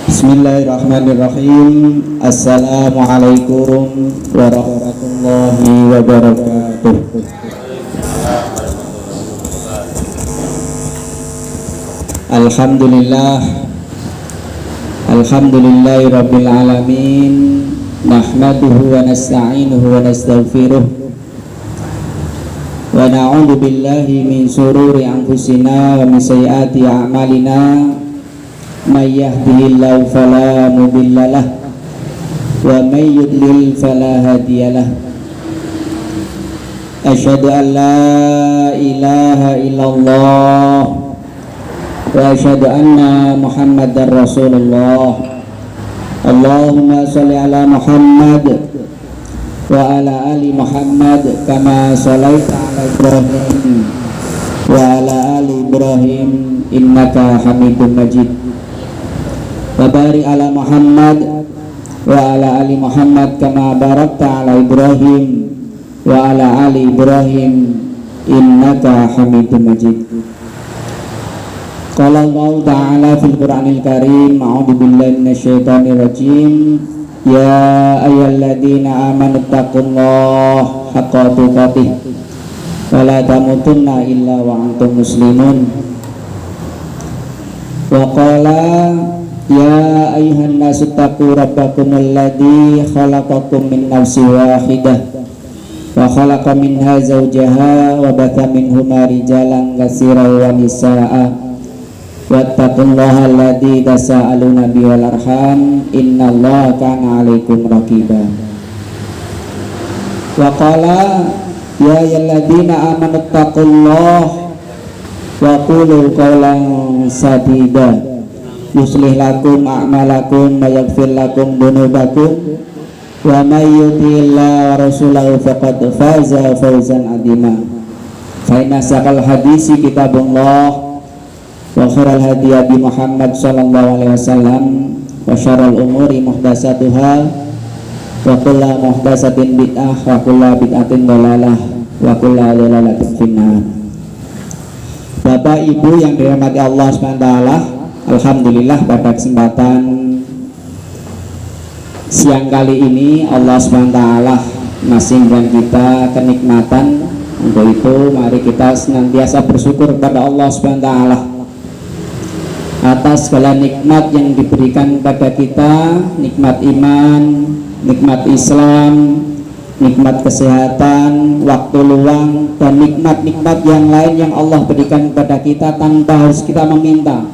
Bismillahirrahmanirrahim. Assalamualaikum warahmatullahi wabarakatuh. Alhamdulillah, alhamdulillahi rabbil alamin. Nahmaduhu wa nasta'inuhu wa nastaghfiruh wa na'udzu billahi min shururi anfusina wa min sayyiati a'malina. May yahdihillahu fala mudhillalah wa may yudlil fala hadiyalah. Asyhadu an la ilaha illallah wa asyhadu anna Muhammadar Rasulullah. Allahumma shalli ala Muhammad wa ala ali Muhammad kama shallaita ala Ibrahim wa ala ali Ibrahim innaka Hamidum Majid. Wa barik ala Muhammad wa ala ali Muhammad kama barakta ala Ibrahim wa ala ali Ibrahim innaka Hamidum Majid. Qala Allah Ta'ala fil Qur'anil Karim, a'udzu billahi minasyaitonir rajim. Ya ayyuhalladzina amanu taqullaha haqqa tuqatih wa la tamutunna illa wa antum muslimun. Wa qala ya ayyuhan nasu taqu rabbakumul ladzi khalaqakum min nafsin wahidah wa khalaqa minha zawjaha wa batha minhuma rijalan katsiran wa nisaa'a wattaqullaha alladzi tasaaluna bihi wal arham innallaha kana 'alaikum raqiba. Wa qala ya ayyuhalladzina amanu taqullaha wa qulu qawlan sadida yuslih lakum a'malakum wa yaghfir lakum dhunubakum wa may yuti'illaha wa rasulahu faqad faza fawzan 'azima. Fa inna saqal hadisi kitabullah wa khairal hadi hadi Muhammad sallallahu alaihi wasallam wa syarrul umuri muhdatsatuha wa kullu muhdatsatin bid'ah wa kullu bid'atin dhalalah wa kullu dhalalatin finnar. Bapak Ibu yang dirahmati Allah Subhanahu wa taala, alhamdulillah pada kesempatan siang kali ini Allah SWT masih memberikan kita kenikmatan. Untuk itu mari kita senantiasa bersyukur kepada Allah SWT atas segala nikmat yang diberikan kepada kita, nikmat iman, nikmat Islam, nikmat kesehatan, waktu luang, dan nikmat-nikmat yang lain yang Allah berikan kepada kita tanpa harus kita meminta.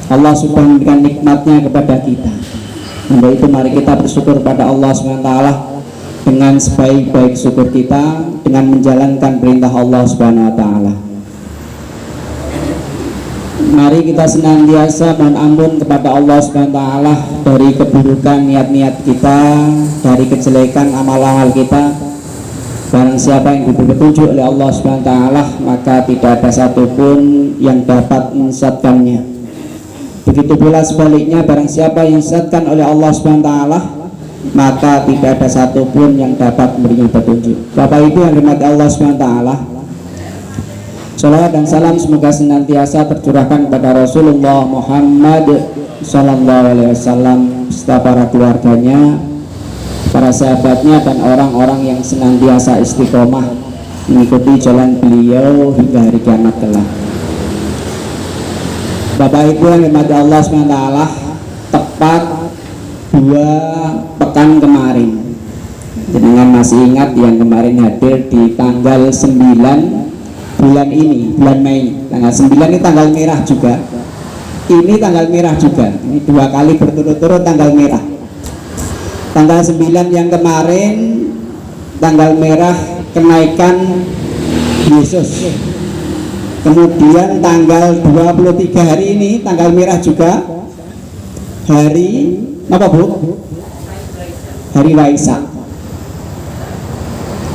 Allah sudah memberikan nikmatnya kepada kita. Untuk itu mari kita bersyukur pada Allah SWT dengan sebaik-baik syukur kita, dengan menjalankan perintah Allah SWT. Mari kita senantiasa mohon ampun kepada Allah SWT dari keburukan niat-niat kita, dari kejelekan amal-amal kita. Barang siapa yang diberi petunjuk oleh Allah SWT, maka tidak ada satupun yang dapat menyesatkannya. Begitu pula sebaliknya, barang siapa yang disesatkan oleh Allah SWT, maka tidak ada satupun yang dapat memberikan petunjuk. Bapak Ibu yang dirahmati Allah SWT, salawat dan salam semoga senantiasa tercurahkan kepada Rasulullah Muhammad SAW serta para keluarganya, para sahabatnya, dan orang-orang yang senantiasa istiqomah mengikuti jalan beliau hingga hari kiamat kelak. Bapak Ibu yang dirahmati Allah SWT, tepat 2 pekan kemarin, jenengan masih ingat yang kemarin hadir di tanggal 9 bulan ini, bulan Mei. Tanggal 9 ini tanggal merah juga. Ini tanggal merah juga. Ini 2 kali berturut-turut tanggal merah. Tanggal 9 yang kemarin tanggal merah kenaikan Yesus. Kemudian tanggal 23 hari ini tanggal merah juga, hari apa Bu? Hari Waisak.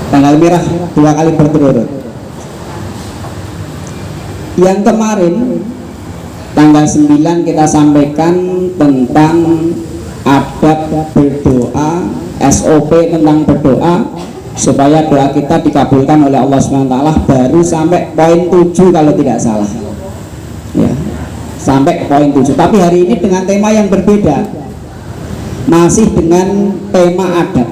Tanggal merah 2 kali berturut-turut. Yang kemarin tanggal 9 kita sampaikan tentang adab berdoa, SOP tentang berdoa supaya doa kita dikabulkan oleh Allah SWT. Baru sampai poin 7 kalau tidak salah ya. sampai ke poin 7. Tapi hari ini dengan tema yang berbeda, masih dengan tema adat.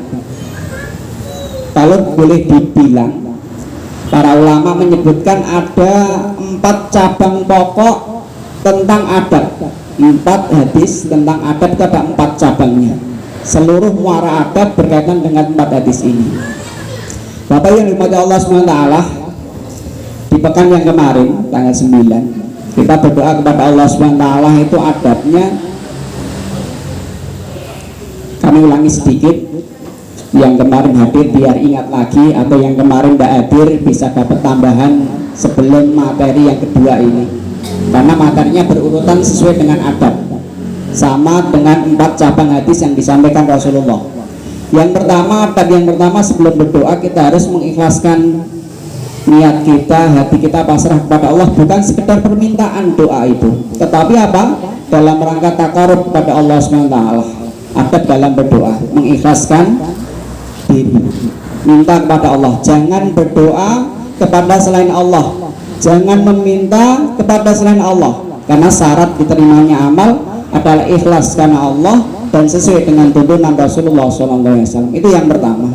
Kalau boleh dibilang, para ulama menyebutkan ada 4 cabang pokok tentang adat. 4 hadis tentang adat itu ada 4 cabangnya. Seluruh muara adat berkaitan dengan 4 hadis ini. Bapak yang dimiliki Allah SWT, di pekan yang kemarin tanggal 9 kita berdoa kepada Allah SWT. Itu adatnya, kami ulangi sedikit. Yang kemarin hadir biar ingat lagi, atau yang kemarin tidak hadir bisa dapat tambahan sebelum materi yang kedua ini, karena materinya berurutan sesuai dengan adab, sama dengan 4 cabang hadis yang disampaikan Rasulullah. Yang pertama, adab yang pertama, sebelum berdoa kita harus mengikhlaskan niat kita, hati kita pasrah kepada Allah, bukan sekedar permintaan doa itu, tetapi apa? Dalam rangka takarub kepada Allah SWT. Adab dalam berdoa, mengikhlaskan diri, minta kepada Allah, jangan berdoa kepada selain Allah, jangan meminta kepada selain Allah, karena syarat diterimanya amal adalah ikhlas karena Allah dan sesuai dengan tuntunan Rasulullah SAW. Itu yang pertama.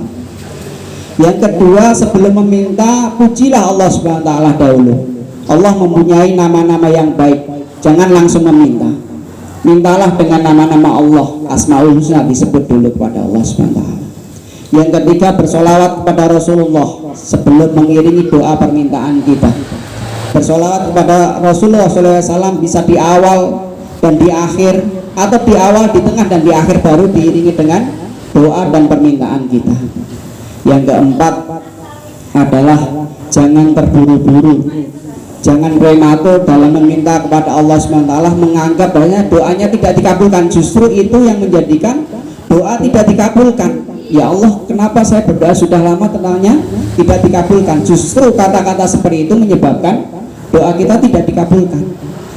Yang kedua, sebelum meminta, pujilah Allah SWT dahulu. Allah mempunyai nama-nama yang baik, jangan langsung meminta. Mintalah dengan nama-nama Allah, Asmaul Husna disebut dulu kepada Allah SWT. Yang ketiga, bersolawat kepada Rasulullah sebelum mengiringi doa permintaan kita. Bersolawat kepada Rasulullah SAW bisa di awal dan di akhir, atau di awal, di tengah, dan di akhir, baru diiringi dengan doa dan permintaan kita. Yang keempat adalah jangan terburu-buru, jangan prematur dalam meminta kepada Allah SWT, menganggap bahwa doanya tidak dikabulkan. Justru itu yang menjadikan doa tidak dikabulkan. Ya Allah, kenapa saya berdoa sudah lama tentangnya tidak dikabulkan? Justru kata-kata seperti itu menyebabkan doa kita tidak dikabulkan.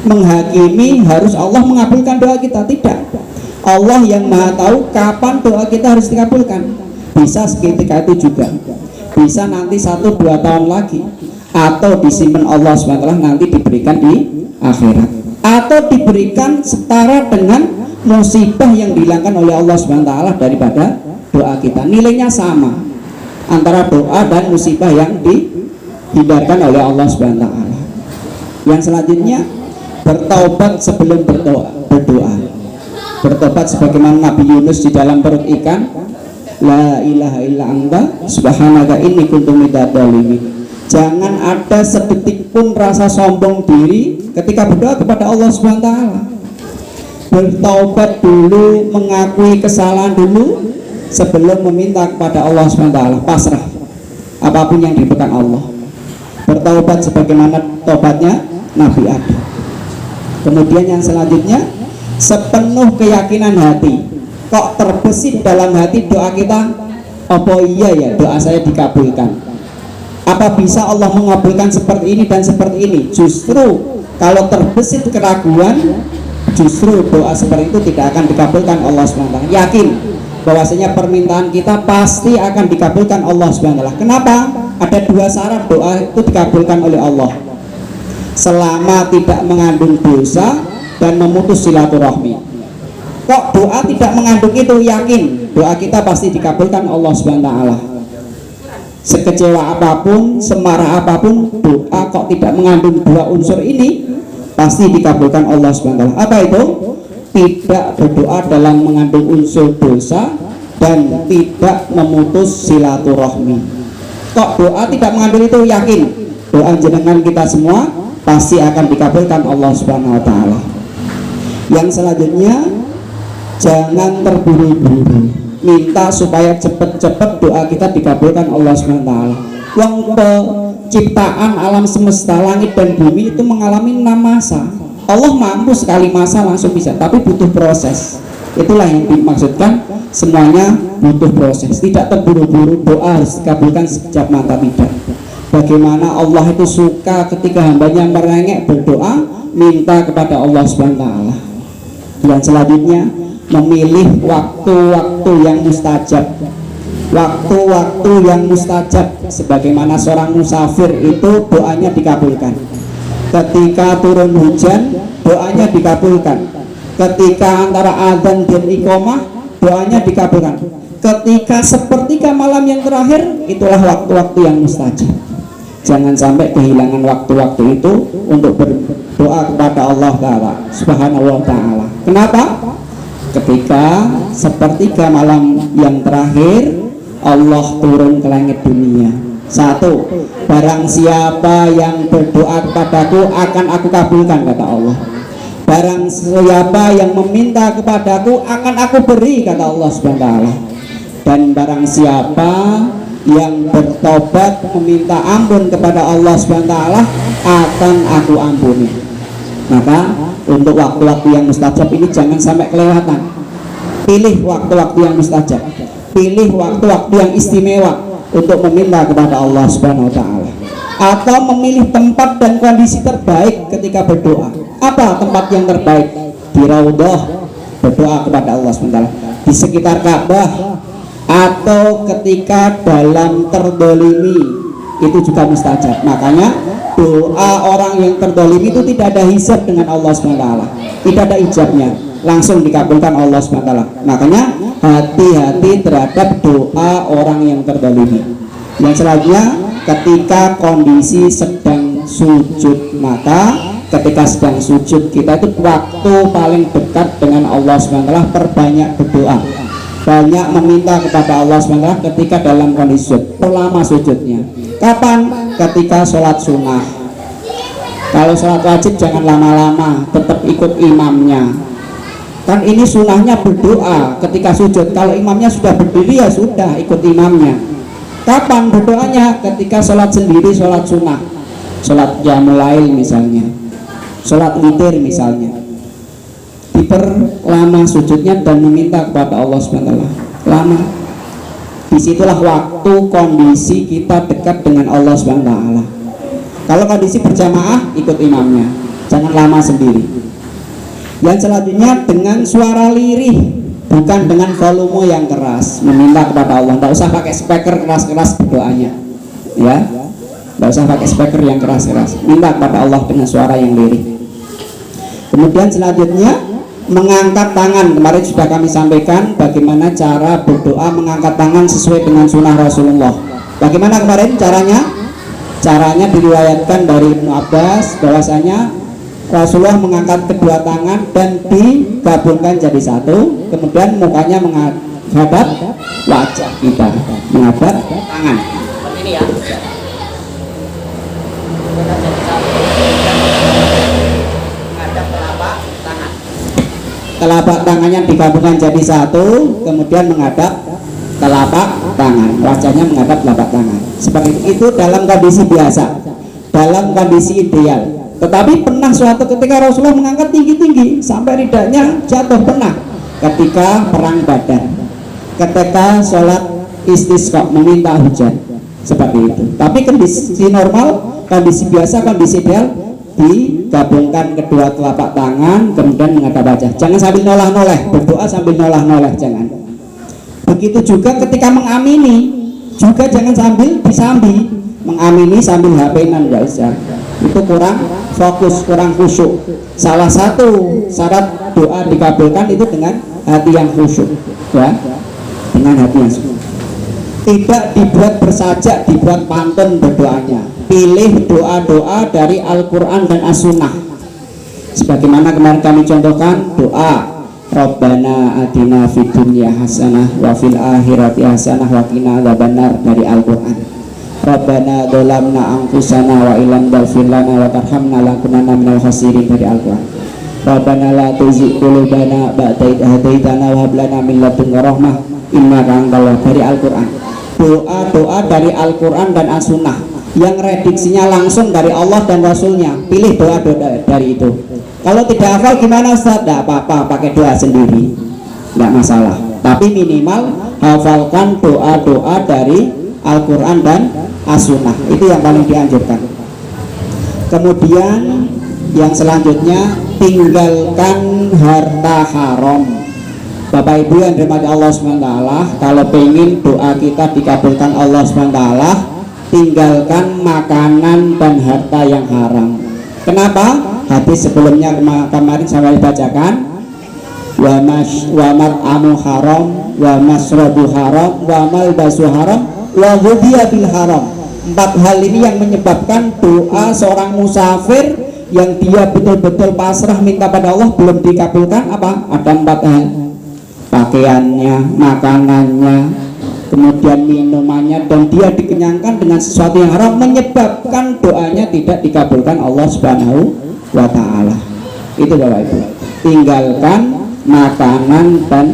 Menghakimi harus Allah mengabulkan doa kita, tidak. Allah yang maha tahu kapan doa kita harus dikabulkan. Bisa seketika itu juga, bisa nanti 1-2 tahun lagi, atau disimpan Allah SWT nanti diberikan di akhirat, atau diberikan setara dengan musibah yang dihilangkan oleh Allah SWT daripada doa kita. Nilainya sama antara doa dan musibah yang dihindarkan oleh Allah SWT. Yang selanjutnya, bertaubat sebelum berdoa. Bertobat sebagaimana Nabi Yunus di dalam perut ikan, la ilaha illa anta subhanaka inni kuntu minadz dzalimin. Jangan ada sedetik pun rasa sombong diri ketika berdoa kepada Allah SWT. Bertaubat dulu, mengakui kesalahan dulu sebelum meminta kepada Allah SWT. Pasrah apapun yang diberikan Allah. Bertaubat sebagaimana tobatnya Nabi Adam. Kemudian yang selanjutnya, sepenuh keyakinan hati. Kok terbesit dalam hati doa kita, apa iya ya doa saya dikabulkan? Apa bisa Allah mengabulkan seperti ini dan seperti ini? Justru kalau terbesit keraguan, justru doa seperti itu tidak akan dikabulkan Allah SWT. Yakin bahwasanya permintaan kita pasti akan dikabulkan Allah SWT. Kenapa? Ada 2 syarat doa itu dikabulkan oleh Allah: selama tidak mengandung dosa dan memutus silaturahmi. Kok doa tidak mengandung itu? Yakin doa kita pasti dikabulkan Allah SWT. Sekecewa apapun, semarah apapun, doa kok tidak mengandung 2 unsur ini pasti dikabulkan Allah SWT. Apa itu? Tidak berdoa dalam mengandung unsur dosa dan tidak memutus silaturahmi. Kok doa tidak mengandung itu? Yakin doa jenengan kita semua pasti akan dikabulkan Allah SWT. Yang selanjutnya, jangan terburu-buru minta supaya cepat-cepat doa kita dikabulkan Allah SWT. Yang penciptaan alam semesta langit dan bumi itu mengalami 6 masa. Allah mampu sekali masa langsung bisa, tapi butuh proses. Itulah yang dimaksudkan, semuanya butuh proses. Tidak terburu-buru doa harus dikabulkan sekejap mata, tidak. Bagaimana Allah itu suka ketika hambanya merengek berdoa minta kepada Allah SWT. Dan selanjutnya, memilih waktu-waktu yang mustajab. Waktu-waktu yang mustajab, sebagaimana seorang musafir itu doanya dikabulkan. Ketika turun hujan, doanya dikabulkan. Ketika antara adzan dan iqamah, doanya dikabulkan. Ketika sepertiga malam yang terakhir, itulah waktu-waktu yang mustajab. Jangan sampai kehilangan waktu-waktu itu untuk berdoa kepada Allah Ta'ala Subhanahu wa Ta'ala. Kenapa? Ketika sepertiga malam yang terakhir, Allah turun ke langit dunia. Satu, barang siapa yang berdoa kepadaku akan aku kabulkan, kata Allah. Barang siapa yang meminta kepadaku akan aku beri, kata Allah Subhanahu wa Ta'ala. Dan barang siapa yang bertobat meminta ampun kepada Allah Subhanahu wa Ta'ala akan aku ampuni. Maka untuk waktu-waktu yang mustajab ini jangan sampai kelewatan. Pilih waktu-waktu yang mustajab, pilih waktu-waktu yang istimewa untuk meminta kepada Allah Subhanahu wa Ta'ala, atau memilih tempat dan kondisi terbaik ketika berdoa. Apa tempat yang terbaik? Di Raudhah, berdoa kepada Allah Subhanahu wa Ta'ala, di sekitar Ka'bah, atau ketika dalam terdolimi, itu juga mustajab. Makanya doa orang yang terdolimi itu tidak ada hisab dengan Allah Subhanahu wa Ta'ala, tidak ada ijabnya, langsung dikabulkan Allah Subhanahu wa Ta'ala. Makanya hati-hati terhadap doa orang yang terdolimi. Yang selanjutnya, ketika kondisi sedang sujud, maka ketika sedang sujud kita itu waktu paling dekat dengan Allah Subhanahu wa Ta'ala, perbanyak berdoa, banyak meminta kepada Allah SWT ketika dalam kondisi sujud. Perlama sujudnya. Kapan? Ketika sholat sunnah. Kalau sholat wajib jangan lama-lama, tetap ikut imamnya. Kan ini sunnahnya berdoa ketika sujud. Kalau imamnya sudah berdiri ya sudah, ikut imamnya. Kapan berdoanya? Ketika sholat sendiri, sholat sunnah, sholat qiyamul lail misalnya, sholat witir misalnya, diperlama sujudnya dan meminta kepada Allah SWT lama. Disitulah waktu kondisi kita dekat dengan Allah SWT. Kalau kondisi berjamaah, ikut imamnya, jangan lama sendiri. Yang selanjutnya, dengan suara lirih, bukan dengan volume yang keras, meminta kepada Allah. Tidak usah pakai speaker keras-keras berdoanya, ya. Tidak usah pakai speaker yang keras-keras, minta kepada Allah dengan suara yang lirih. Kemudian selanjutnya, mengangkat tangan. Kemarin sudah kami sampaikan bagaimana cara berdoa mengangkat tangan sesuai dengan sunnah Rasulullah. Bagaimana kemarin caranya? Caranya diriwayatkan dari Ibnu Abbas bahwasanya Rasulullah mengangkat kedua tangan dan digabungkan jadi satu, kemudian mukanya menghadap wajah kita, menghadap tangan. Ini ya. Telapak tangannya digabungkan jadi satu, kemudian menghadap telapak tangan, wajahnya menghadap telapak tangan. Seperti itu dalam kondisi biasa, dalam kondisi ideal. Tetapi pernah suatu ketika Rasulullah mengangkat tinggi-tinggi sampai ridanya jatuh, pernah ketika perang Badar, ketika sholat istisqa meminta hujan, seperti itu. Tapi kondisi normal, kondisi biasa, kondisi ideal, digabungkan kedua telapak tangan kemudian menghadap wajah. Jangan sambil nolah-noleh, berdoa sambil nolah-noleh, jangan. Begitu juga ketika mengamini, juga jangan sambil disambi, mengamini sambil HP-nan, nggak usah. Itu kurang fokus, kurang khusyuk. Salah satu syarat doa dikabulkan itu dengan hati yang khusyuk, ya, dengan hati yang khusyuk. Tidak dibuat bersajak, dibuat pantun berdoanya. Pilih doa-doa dari Al-Quran dan As-Sunnah. Sebagaimana kemarin kami contohkan doa Rabbana atina fid dunya hasanah wa fil akhirati hasanah wa qina adzabannar dari Al-Quran. Rabbana dzalamna anfusana wa illam taghfir lana wa tarhamna lakunanna minal khasirin dari Al-Quran. Rabbana la tuzigh qulubana ba'da idh hadaitana wa hab lana min ladunka rahmah innaka antal wahhab dari Al-Quran. Doa-doa dari Al-Quran dan As-Sunnah yang rediksinya langsung dari Allah dan Rasulnya, pilih doa-doa dari itu. Kalau tidak hafal gimana Ustaz? Tidak apa-apa, pakai doa sendiri, tidak masalah. Tapi minimal hafalkan doa-doa dari Al-Quran dan As-Sunnah, itu yang paling dianjurkan. Kemudian yang selanjutnya, tinggalkan harta haram. Bapak Ibu yang dirahmati Allah SWT, kalau pengen doa kita dikabulkan Allah SWT, tinggalkan makanan dan harta yang haram. Kenapa? hadis sebelumnya kemarin saya bacakan, wa mar'amu haram, wa masrabu haram, wa malbasu haram, wa ghudhiya bil haram. 4 hal ini yang menyebabkan doa seorang musafir yang dia betul-betul pasrah minta pada Allah belum dikabulkan. Apa? Ada 4 hal. Pakaiannya, makanannya, kemudian minumannya, dan dia dikenyangkan dengan sesuatu yang haram, menyebabkan doanya tidak dikabulkan Allah Subhanahu wa ta'ala. Itu Bapak Ibu, tinggalkan makanan dan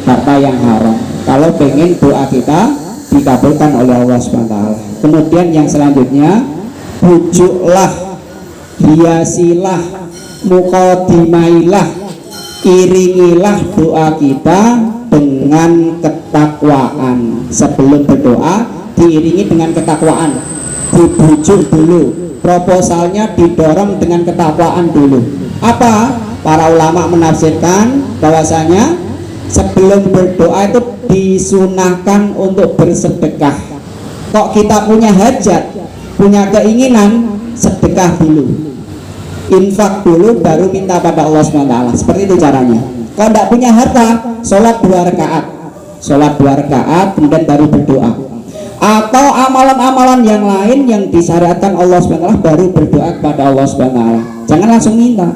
harta yang haram kalau pengen doa kita dikabulkan oleh Allah Subhanahu wa ta'ala. Kemudian yang selanjutnya, bujuklah, hiasilah, muqaddimailah, iringilah doa kita dengan ketakwaan. Sebelum berdoa diiringi dengan ketakwaan, dibujuk dulu, proposalnya didorong dengan ketakwaan dulu. Apa? Para ulama menafsirkan bahwasanya sebelum berdoa itu disunahkan untuk bersedekah. Kok kita punya hajat, punya keinginan, sedekah dulu, infak dulu, baru minta pada Allah SWT. Seperti itu caranya. Kalau tidak punya harta, sholat 2 rakaat, sholat 2 rakaat, kemudian baru berdoa. Atau amalan-amalan yang lain yang disyariatkan Allah SWT, baru berdoa kepada Allah SWT. Jangan langsung minta,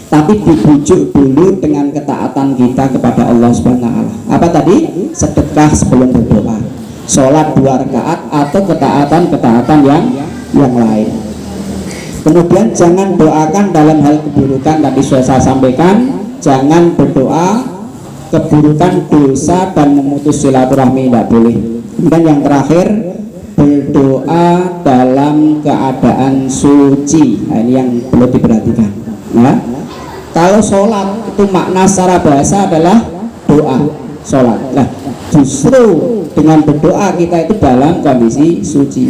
tapi dibujuk dulu dengan ketaatan kita kepada Allah SWT. Apa tadi? Sedekah sebelum berdoa, sholat 2 rakaat, atau ketaatan yang lain. Kemudian jangan doakan dalam hal keburukan. Tadi sudah saya sampaikan, jangan berdoa keburukan, dosa, dan memutus silaturahmi, tidak boleh. Kemudian yang terakhir, berdoa dalam keadaan suci. Nah, ini yang perlu diperhatikan ya. Kalau sholat itu makna secara bahasa adalah doa sholat. Nah, justru dengan berdoa kita itu dalam kondisi suci.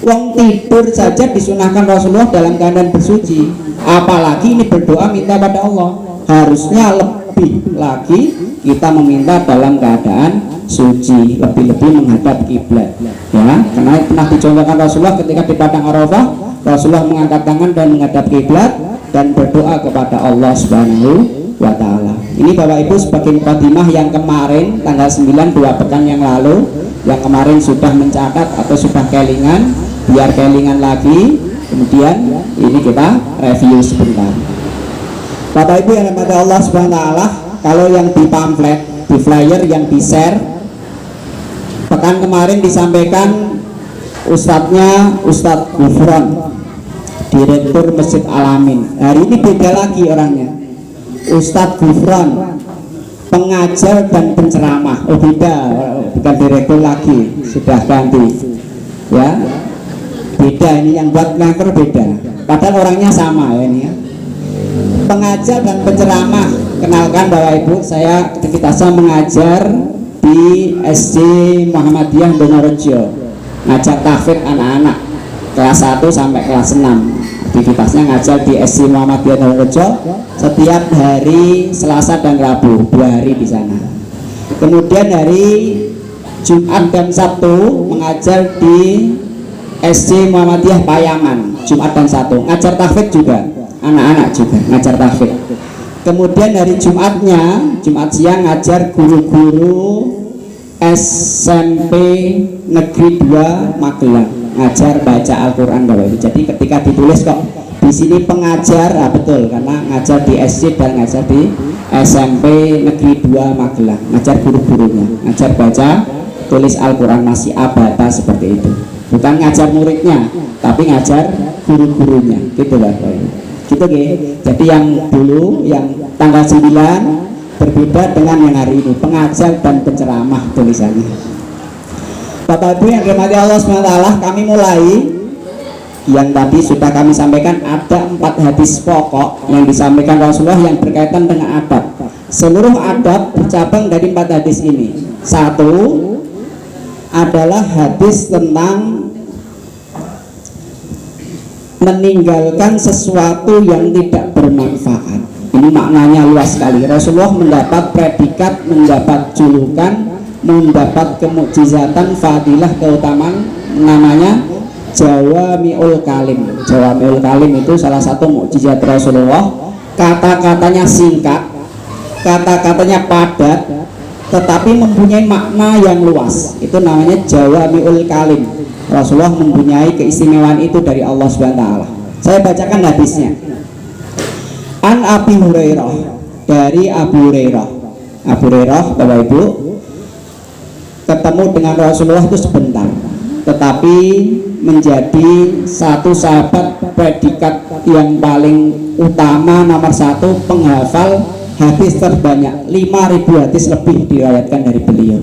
Wong tidur saja disunahkan Rasulullah dalam keadaan bersuci, apalagi ini berdoa minta pada Allah. Harusnya lebih lagi kita meminta dalam keadaan suci, lebih-lebih menghadap kiblat ya. Karena pernah dicontohkan Rasulullah ketika di padang Arafah, Rasulullah mengangkat tangan dan menghadap kiblat dan berdoa kepada Allah Subhanahu wa ta'ala. Ini Bapak Ibu sebagai mukadimah yang kemarin tanggal 9, 2 pekan yang lalu, yang kemarin sudah mencatat atau sudah kelingan, biar kelingan lagi. Kemudian ini kita review sebentar. Bapak Ibu yang dirahmati Allah Subhanahu wa ta'ala, kalau yang di pamflet, di flyer yang di share, pekan kemarin disampaikan ustadznya Ustadz Gufron, Direktur Masjid Al-Amin. Hari ini beda lagi orangnya, Ustadz Gufron, pengajar dan penceramah. Oh beda, bukan direktur lagi, sudah ganti ya. Beda ini, yang buat ngaker beda, padahal orangnya sama ya ini ya. Pengajar dan penceramah. Kenalkan Bapak Ibu, kita mengajar di SD Muhammadiyah Donorejo, ngajar tahfidz anak-anak kelas 1 sampai kelas 6. Aktivitasnya ngajar di SD Muhammadiyah Donorejo setiap hari Selasa dan Rabu, 2 hari di sana. Kemudian hari Jumat dan Sabtu mengajar di SD Muhammadiyah Payaman, Jumat dan Sabtu, ngajar tahfidz juga, anak-anak juga ngajar tahfidz. Kemudian hari Jumatnya, Jumat siang ngajar guru-guru SMP Negeri 2 Magelang, ngajar baca Al-Quran Bapak Ibu. Jadi ketika ditulis kok di sini pengajar, betul, karena ngajar di SD dan ngajar di SMP Negeri 2 Magelang, ngajar guru-gurunya, ngajar baca tulis Al-Quran, masih abata seperti itu. Bukan ngajar muridnya, tapi ngajar guru-gurunya, gitu Bapak Ibu. Gitu ya. Jadi yang dulu, yang tanggal 9 berbeda dengan yang hari ini, pengajar dan penceramah tulisannya. Bapak Ibu yang dirahmati Allah SWT, kami mulai yang tadi sudah kami sampaikan. Ada 4 hadis pokok yang disampaikan Rasulullah yang berkaitan dengan adab. Seluruh adab bercabang dari 4 hadis ini. 1 adalah hadis tentang meninggalkan sesuatu yang tidak bermanfaat. Ini maknanya luas sekali. Rasulullah mendapat predikat, mendapat julukan, mendapat kemukjizatan, fadilah, keutamaan, namanya Jawami'ul Kalim. Jawami'ul Kalim itu salah satu mukjizat Rasulullah. Kata-katanya singkat, kata-katanya padat, tetapi mempunyai makna yang luas. Itu namanya Jawami'ul Kalim. Rasulullah mempunyai keistimewaan itu dari Allah Subhanahu wa taala. Saya bacakan hadisnya. An Abi Hurairah, dari Abu Hurairah. Abu Hurairah, Bapak Ibu, ketemu dengan Rasulullah itu sebentar, tetapi menjadi satu sahabat predikat yang paling utama, nomor satu, penghafal hadis terbanyak. 5.000 hadis lebih diriwayatkan dari beliau.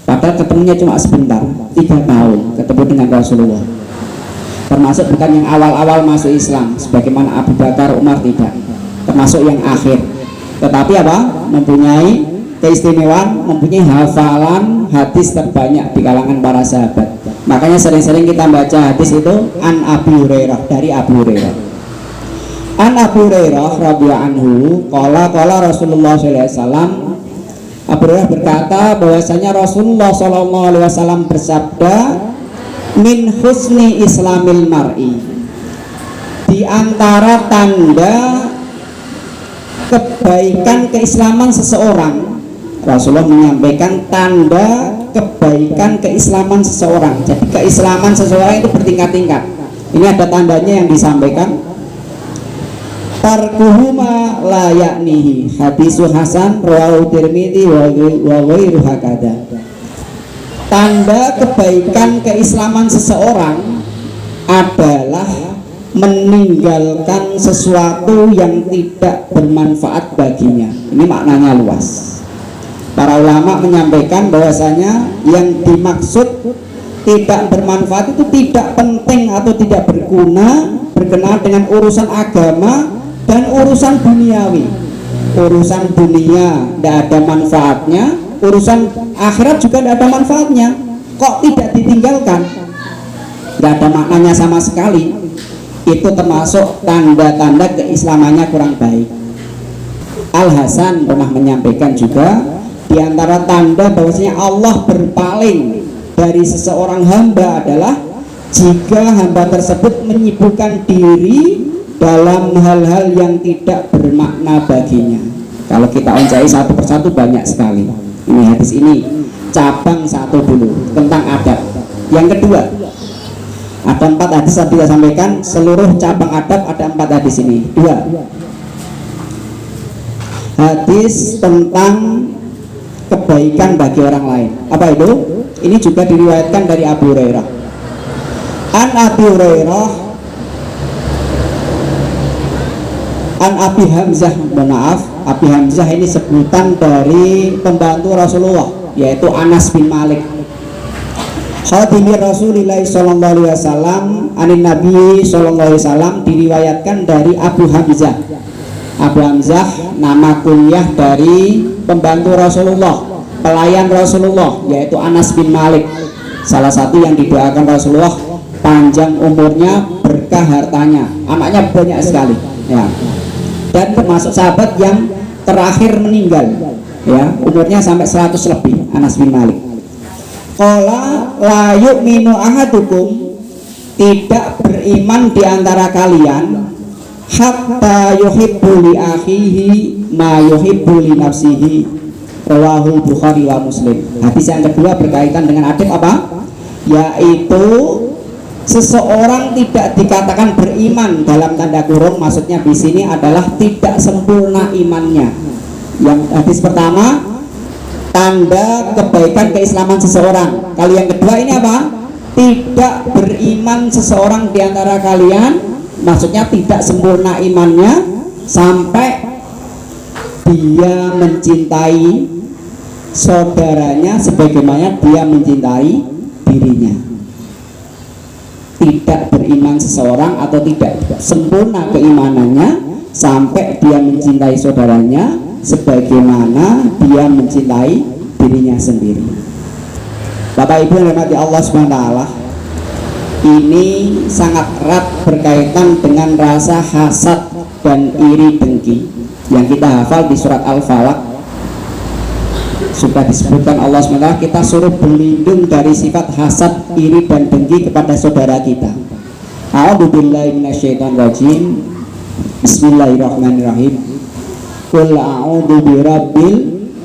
Padahal ketemunya cuma sebentar, 3 tahun ketemu dengan Rasulullah. Termasuk bukan yang awal-awal masuk Islam sebagaimana Abu Bakar, Umar, tidak. Termasuk yang akhir. Tetapi apa? Mempunyai keistimewaan, mempunyai hafalan hadis terbanyak di kalangan para sahabat. Makanya sering-sering kita baca hadis itu an Abi Hurairah, dari Abu Hurairah. An Abu Hurairah radhiyallahu anhu, qala Rasulullah sallallahu alaihi wasallam. Abu Hurairah berkata bahwasanya Rasulullah sallallahu alaihi wasallam bersabda, min husni islamil mar'i, di antara tanda kebaikan keislaman seseorang. Rasulullah menyampaikan tanda kebaikan keislaman seseorang. Jadi keislaman seseorang itu bertingkat-tingkat. Ini ada tandanya yang disampaikan. Tarkuhuma la yaknihi, hadisu hasan rawahu Tirmidzi wa ghairu hakada. Tanda kebaikan keislaman seseorang adalah meninggalkan sesuatu yang tidak bermanfaat baginya. Ini maknanya luas. Para ulama menyampaikan bahwasanya yang dimaksud tidak bermanfaat itu tidak penting atau tidak berguna berkenaan dengan urusan agama dan urusan duniawi. Urusan dunia tidak ada manfaatnya, urusan akhirat juga tidak ada manfaatnya. Kok tidak ditinggalkan? Tidak ada maknanya sama sekali. Itu termasuk tanda-tanda keislamannya kurang baik. Al Hasan pernah menyampaikan juga, di antara tanda bahwasanya Allah berpaling dari seseorang hamba adalah jika hamba tersebut menyibukkan diri dalam hal-hal yang tidak bermakna baginya. Kalau kita oncai satu persatu banyak sekali. Ini hadis ini cabang satu dulu tentang adab. Yang kedua, ada 4 hadis yang kita sampaikan. Seluruh cabang adab ada 4 hadis ini. 2 hadis tentang kebaikan bagi orang lain. Apa itu? Ini juga diriwayatkan dari Abu Hurairah. An Abi Hurairah, an Abi Hamzah, maaf, Abi Hamzah ini sebutan dari pembantu Rasulullah, yaitu Anas bin Malik. Khadimi Rasulillah sallallahu alaihi wasallam, anin Nabi sallallahu alaihi wasallam, diriwayatkan dari Abu Hamzah. Abu Hamzah nama kunyah dari pembantu Rasulullah, pelayan Rasulullah, yaitu Anas bin Malik. Salah satu yang didoakan Rasulullah panjang umurnya, berkah hartanya, anaknya banyak sekali, ya. Dan termasuk sahabat yang terakhir meninggal, ya, umurnya sampai 100 lebih, Anas bin Malik. Qala la yu'minu ahadukum, tidak beriman di antara kalian hatta yuhibbu li akhihi ma yuhibbu li nafsihi, rawahu Bukhari wa Muslim. Hadis yang kedua berkaitan dengan adab apa? Yaitu seseorang tidak dikatakan beriman dalam tanda kurung, maksudnya di sini adalah tidak sempurna imannya. Yang hadis pertama tanda kebaikan keislaman seseorang. Kalau yang kedua ini apa? Tidak beriman seseorang di antara kalian, maksudnya tidak sempurna imannya sampai dia mencintai saudaranya sebagaimana dia mencintai dirinya. Tidak beriman seseorang atau tidak sempurna keimanannya sampai dia mencintai saudaranya sebagaimana dia mencintai dirinya sendiri. Bapak Ibu yang dirahmati Allah SWT, ini sangat erat berkaitan dengan rasa hasad dan iri dengki yang kita hafal di surat Al-Falaq. Sudah disebutkan Allah SWT, kita suruh berlindung dari sifat hasad, iri dan dengki kepada saudara kita. A'udzubillahi minasyaitonirrajim. Bismillahirrahmanirrahim. Qul a'udzu birabbil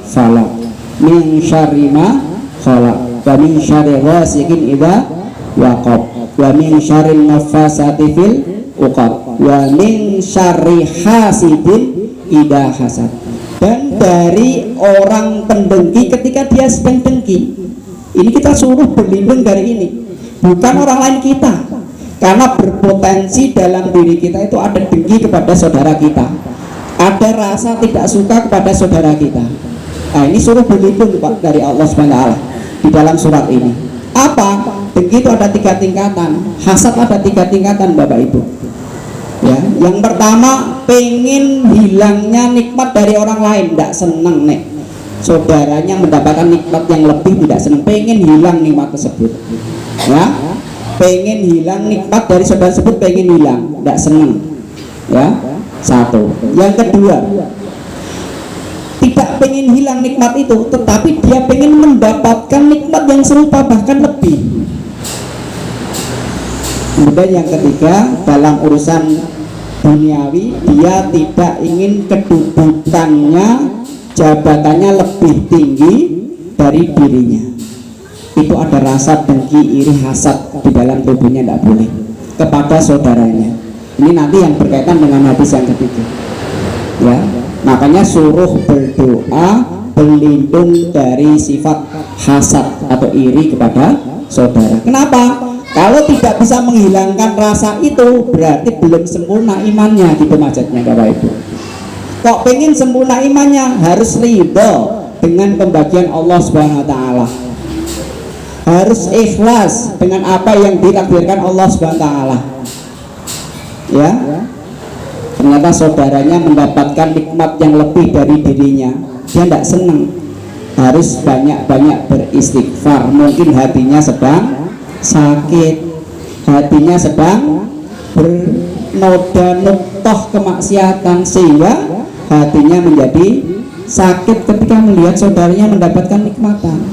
falaq min syarri ma khalaq wa min syarri ghasiqin idza waqab wa min syarril naffasati fil 'uqad wa min syarri hasidin idza hasad. Dan dari orang pendengki ketika dia sedang dengki. Ini kita suruh berlindung dari ini, bukan orang lain kita, karena berpotensi dalam diri kita itu ada dengki kepada saudara kita, ada rasa tidak suka kepada saudara kita. Nah, ini suruh berlindung Pak dari Allah SWT di dalam surat ini. Apa? Dengki itu ada 3 tingkatan, hasad ada 3 tingkatan Bapak Ibu. Ya, yang pertama pengen hilangnya nikmat dari orang lain, tidak senang nek saudaranya mendapatkan nikmat yang lebih, tidak senang, pengen hilang nikmat tersebut. Ya, pengen hilang nikmat dari saudara tersebut, pengen hilang, tidak senang. Ya, satu. Yang kedua, tidak pengen hilang nikmat itu, tetapi dia pengen mendapatkan nikmat yang serupa bahkan lebih. Kemudian yang ketiga, dalam urusan duniawi dia tidak ingin kedudukannya, jabatannya lebih tinggi dari dirinya. Itu ada rasa dengki, iri, hasad di dalam tubuhnya, tidak boleh kepada saudaranya. Ini nanti yang berkaitan dengan hadis yang ketiga. Ya, makanya suruh berdoa berlindung dari sifat hasad atau iri kepada saudara. Kenapa? Kalau tidak bisa menghilangkan rasa itu, berarti belum sempurna imannya, gitu maksudnya Bapak Ibu. Kok pengen sempurna imannya, harus ridho dengan pembagian Allah Subhanahu wa Ta'ala, harus ikhlas dengan apa yang ditakdirkan Allah Subhanahu wa Ta'ala. Ya, ternyata saudaranya mendapatkan nikmat yang lebih dari dirinya, dia tidak senang, harus banyak-banyak beristighfar. Mungkin hatinya sedang sakit, hatinya sedang bernoda nutoh kemaksiatan, sehingga hatinya menjadi sakit ketika melihat saudaranya mendapatkan nikmatan.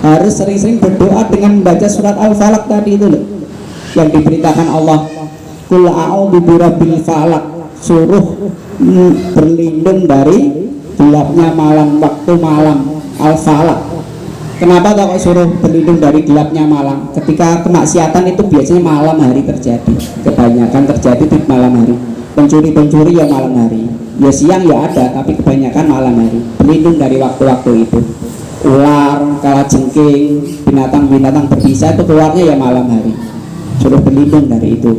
Harus sering-sering berdoa dengan membaca surat Al-Falaq tadi itu loh, yang diberitakan Allah, Qul a'udzu birabbil falaq, suruh berlindung dari gelapnya malam, waktu malam, Al-Falaq. Kenapa kok suruh berlindung dari gelapnya malam? Ketika kemaksiatan itu biasanya malam hari terjadi, kebanyakan terjadi di malam hari. Pencuri-pencuri ya malam hari, ya siang ya ada, tapi kebanyakan malam hari. Berlindung dari waktu-waktu itu. Ular, kalajengking, binatang-binatang berbisa itu keluarnya ya malam hari. Suruh berlindung dari itu.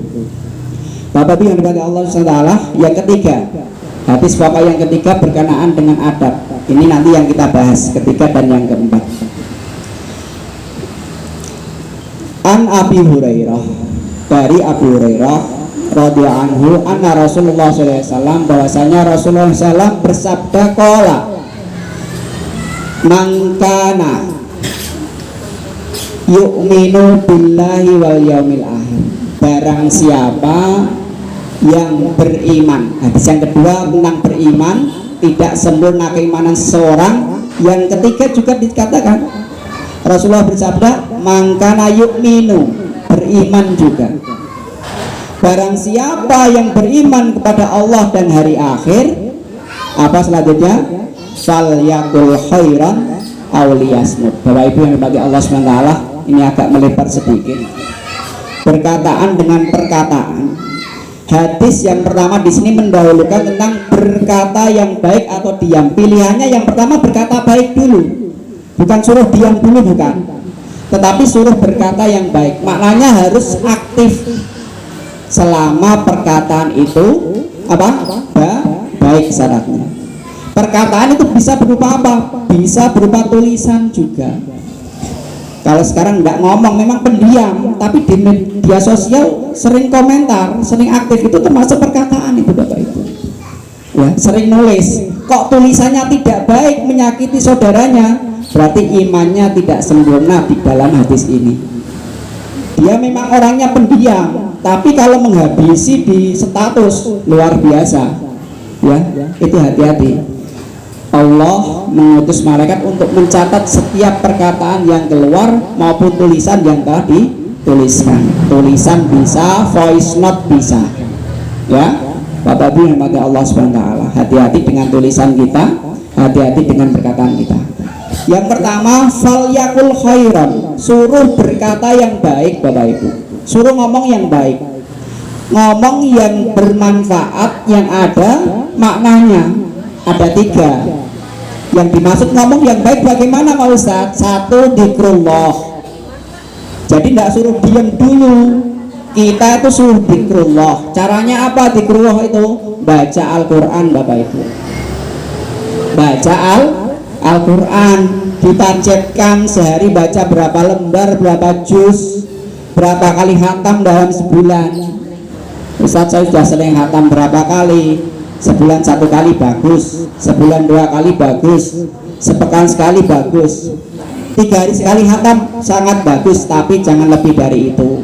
Bapak Ibu yang diberkati Allah SWT. Yang ketiga, hadis pokok yang ketiga berkenaan dengan adab. Ini nanti yang kita bahas, ketiga dan yang keempat. An Abi Hurairah, dari Abu Hurairah radhiyallahu anhu, anna Rasulullah SAW, bahwasanya Rasulullah SAW bersabda, qala mangkana yu'minu billahi wal yaumil akhir, barang siapa yang beriman. Hadis yang kedua tentang beriman, tidak sempurna keimanan seseorang. Yang ketiga juga dikatakan, Rasulullah bersabda, mangkana yu'minu, beriman juga. Barang siapa yang beriman kepada Allah dan hari akhir, apa selanjutnya? Fal yakul khairan aw liyasmut. Bapak Ibu yang diberkati Allah SWT, ini agak melebar sedikit. Perkataan dengan perkataan. Hadis yang pertama di sini mendahulukan tentang berkata yang baik atau diam. Pilihannya yang pertama berkata baik dulu. Bukan suruh diam dulu, bukan, tetapi suruh berkata yang baik. Maknanya harus aktif selama perkataan itu baik syaratnya. Perkataan itu bisa berupa apa? Bisa berupa tulisan juga. Kalau sekarang nggak ngomong, memang pendiam, tapi di media sosial sering komentar, sering aktif, itu termasuk perkataan itu Bapak Ibu. Ya, sering nulis. Kok tulisannya tidak baik, menyakiti saudaranya, berarti imannya tidak sempurna di dalam hadis ini. Dia memang orangnya pendiam, tapi kalau menghabisi di status luar biasa. Ya, itu hati-hati. Allah mengutus malaikat untuk mencatat setiap perkataan yang keluar maupun tulisan yang telah dituliskan. Tulisan bisa, voice note bisa. Ya, Bapak Ibu yang mati Allah Subhanahu wa taala. Hati-hati dengan tulisan kita, hati-hati dengan perkataan kita. Yang pertama, falyakul khairan, suruh berkata yang baik Bapak Ibu. Suruh ngomong yang baik. Ngomong yang bermanfaat, yang ada maknanya. Ada 3. Yang dimaksud ngomong yang baik bagaimana Pak Ustadz? 1, dzikrullah. Jadi tidak suruh diam dulu. Kita itu suruh dzikrullah. Caranya apa dzikrullah itu? Baca Al-Quran Bapak Ibu. Baca Al-Quran. Ditargetkan sehari baca berapa lembar, berapa juz, berapa kali khatam dalam sebulan. Ustadz saya sudah sering khatam berapa kali? Sebulan 1 kali bagus, sebulan 2 kali bagus, sepekan sekali bagus, 3 hari sekali khatam sangat bagus, tapi jangan lebih dari itu.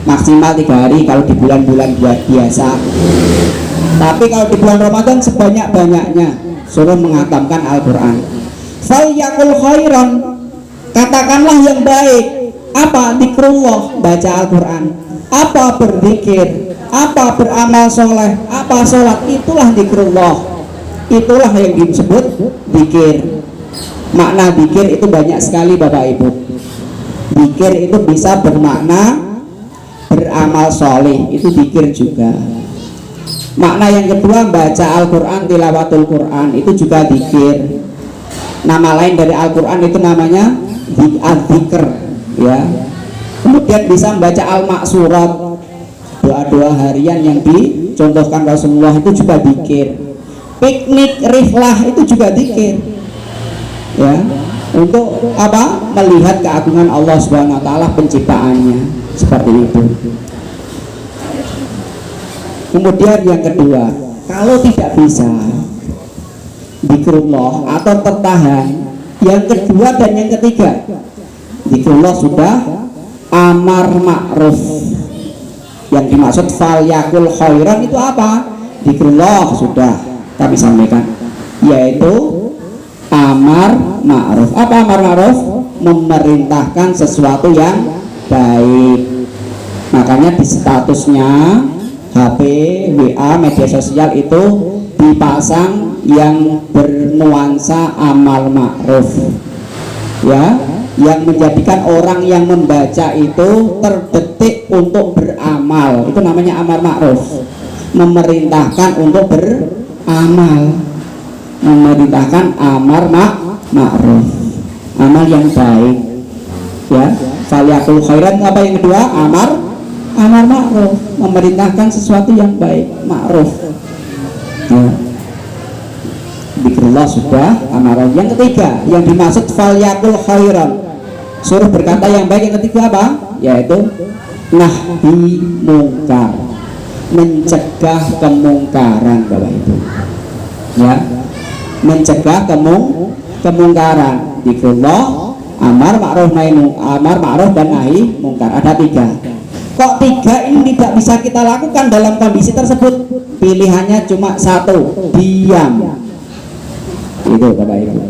Maksimal 3 hari kalau di bulan-bulan biasa. Tapi kalau di bulan Ramadan sebanyak-banyaknya suruh menghatamkan Al-Quran. Falyakul khairan, katakanlah yang baik. Apa? Dzikrullah, baca Al-Quran. Apa? Berzikir. Apa? Beramal soleh. Apa? Sholat. Itulah dzikrullah. Itulah yang disebut zikir. Makna zikir itu banyak sekali Bapak Ibu. Zikir itu bisa bermakna beramal soleh, itu zikir juga. Makna yang kedua, baca Al-Quran, tilawatul Quran, itu juga zikir. Nama lain dari Al-Quran itu namanya dzikr, ya. Kemudian bisa membaca al-maksurat, doa-doa harian yang dicontohkan Rasulullah, itu juga zikir. Piknik, rihlah, itu juga zikir, ya. Untuk apa? Melihat keagungan Allah Subhanahu wa taala penciptaannya, seperti itu. Kemudian yang kedua, kalau tidak bisa dzikrullah atau tertahan, yang kedua dan yang ketiga, dzikrullah sudah, amar ma'ruf. Yang dimaksud falyakul khairan itu apa? Dzikrullah sudah kami sampaikan, yaitu amar ma'ruf. Apa amar ma'ruf? Memerintahkan sesuatu yang baik. Makanya di statusnya HP, WA, media sosial itu dipasang yang bernuansa amal ma'ruf, ya, yang menjadikan orang yang membaca itu terdetik untuk beramal. Itu namanya amar ma'ruf. Memerintahkan untuk beramal, memerintahkan amar ma'ruf, amal yang baik, ya. Falyakul khairan, apa yang kedua? Amar ma'ruf, memerintahkan sesuatu yang baik, ma'ruf, ya. Dzikrullah sudah, amar. Yang ketiga, yang dimaksud falyakul khairan, suruh berkata yang baik. Yang ketiga apa? Yaitu nahi mungkar, mencegah kemungkaran Bapak Ibu, ya. Mencegah kemungkaran. Dzikrullah, amar ma'ruf dan nahi mungkar. Ada 3. Kok 3 ini tidak bisa kita lakukan dalam kondisi tersebut? Pilihannya cuma 1, diam. Itu Bapak Ibu,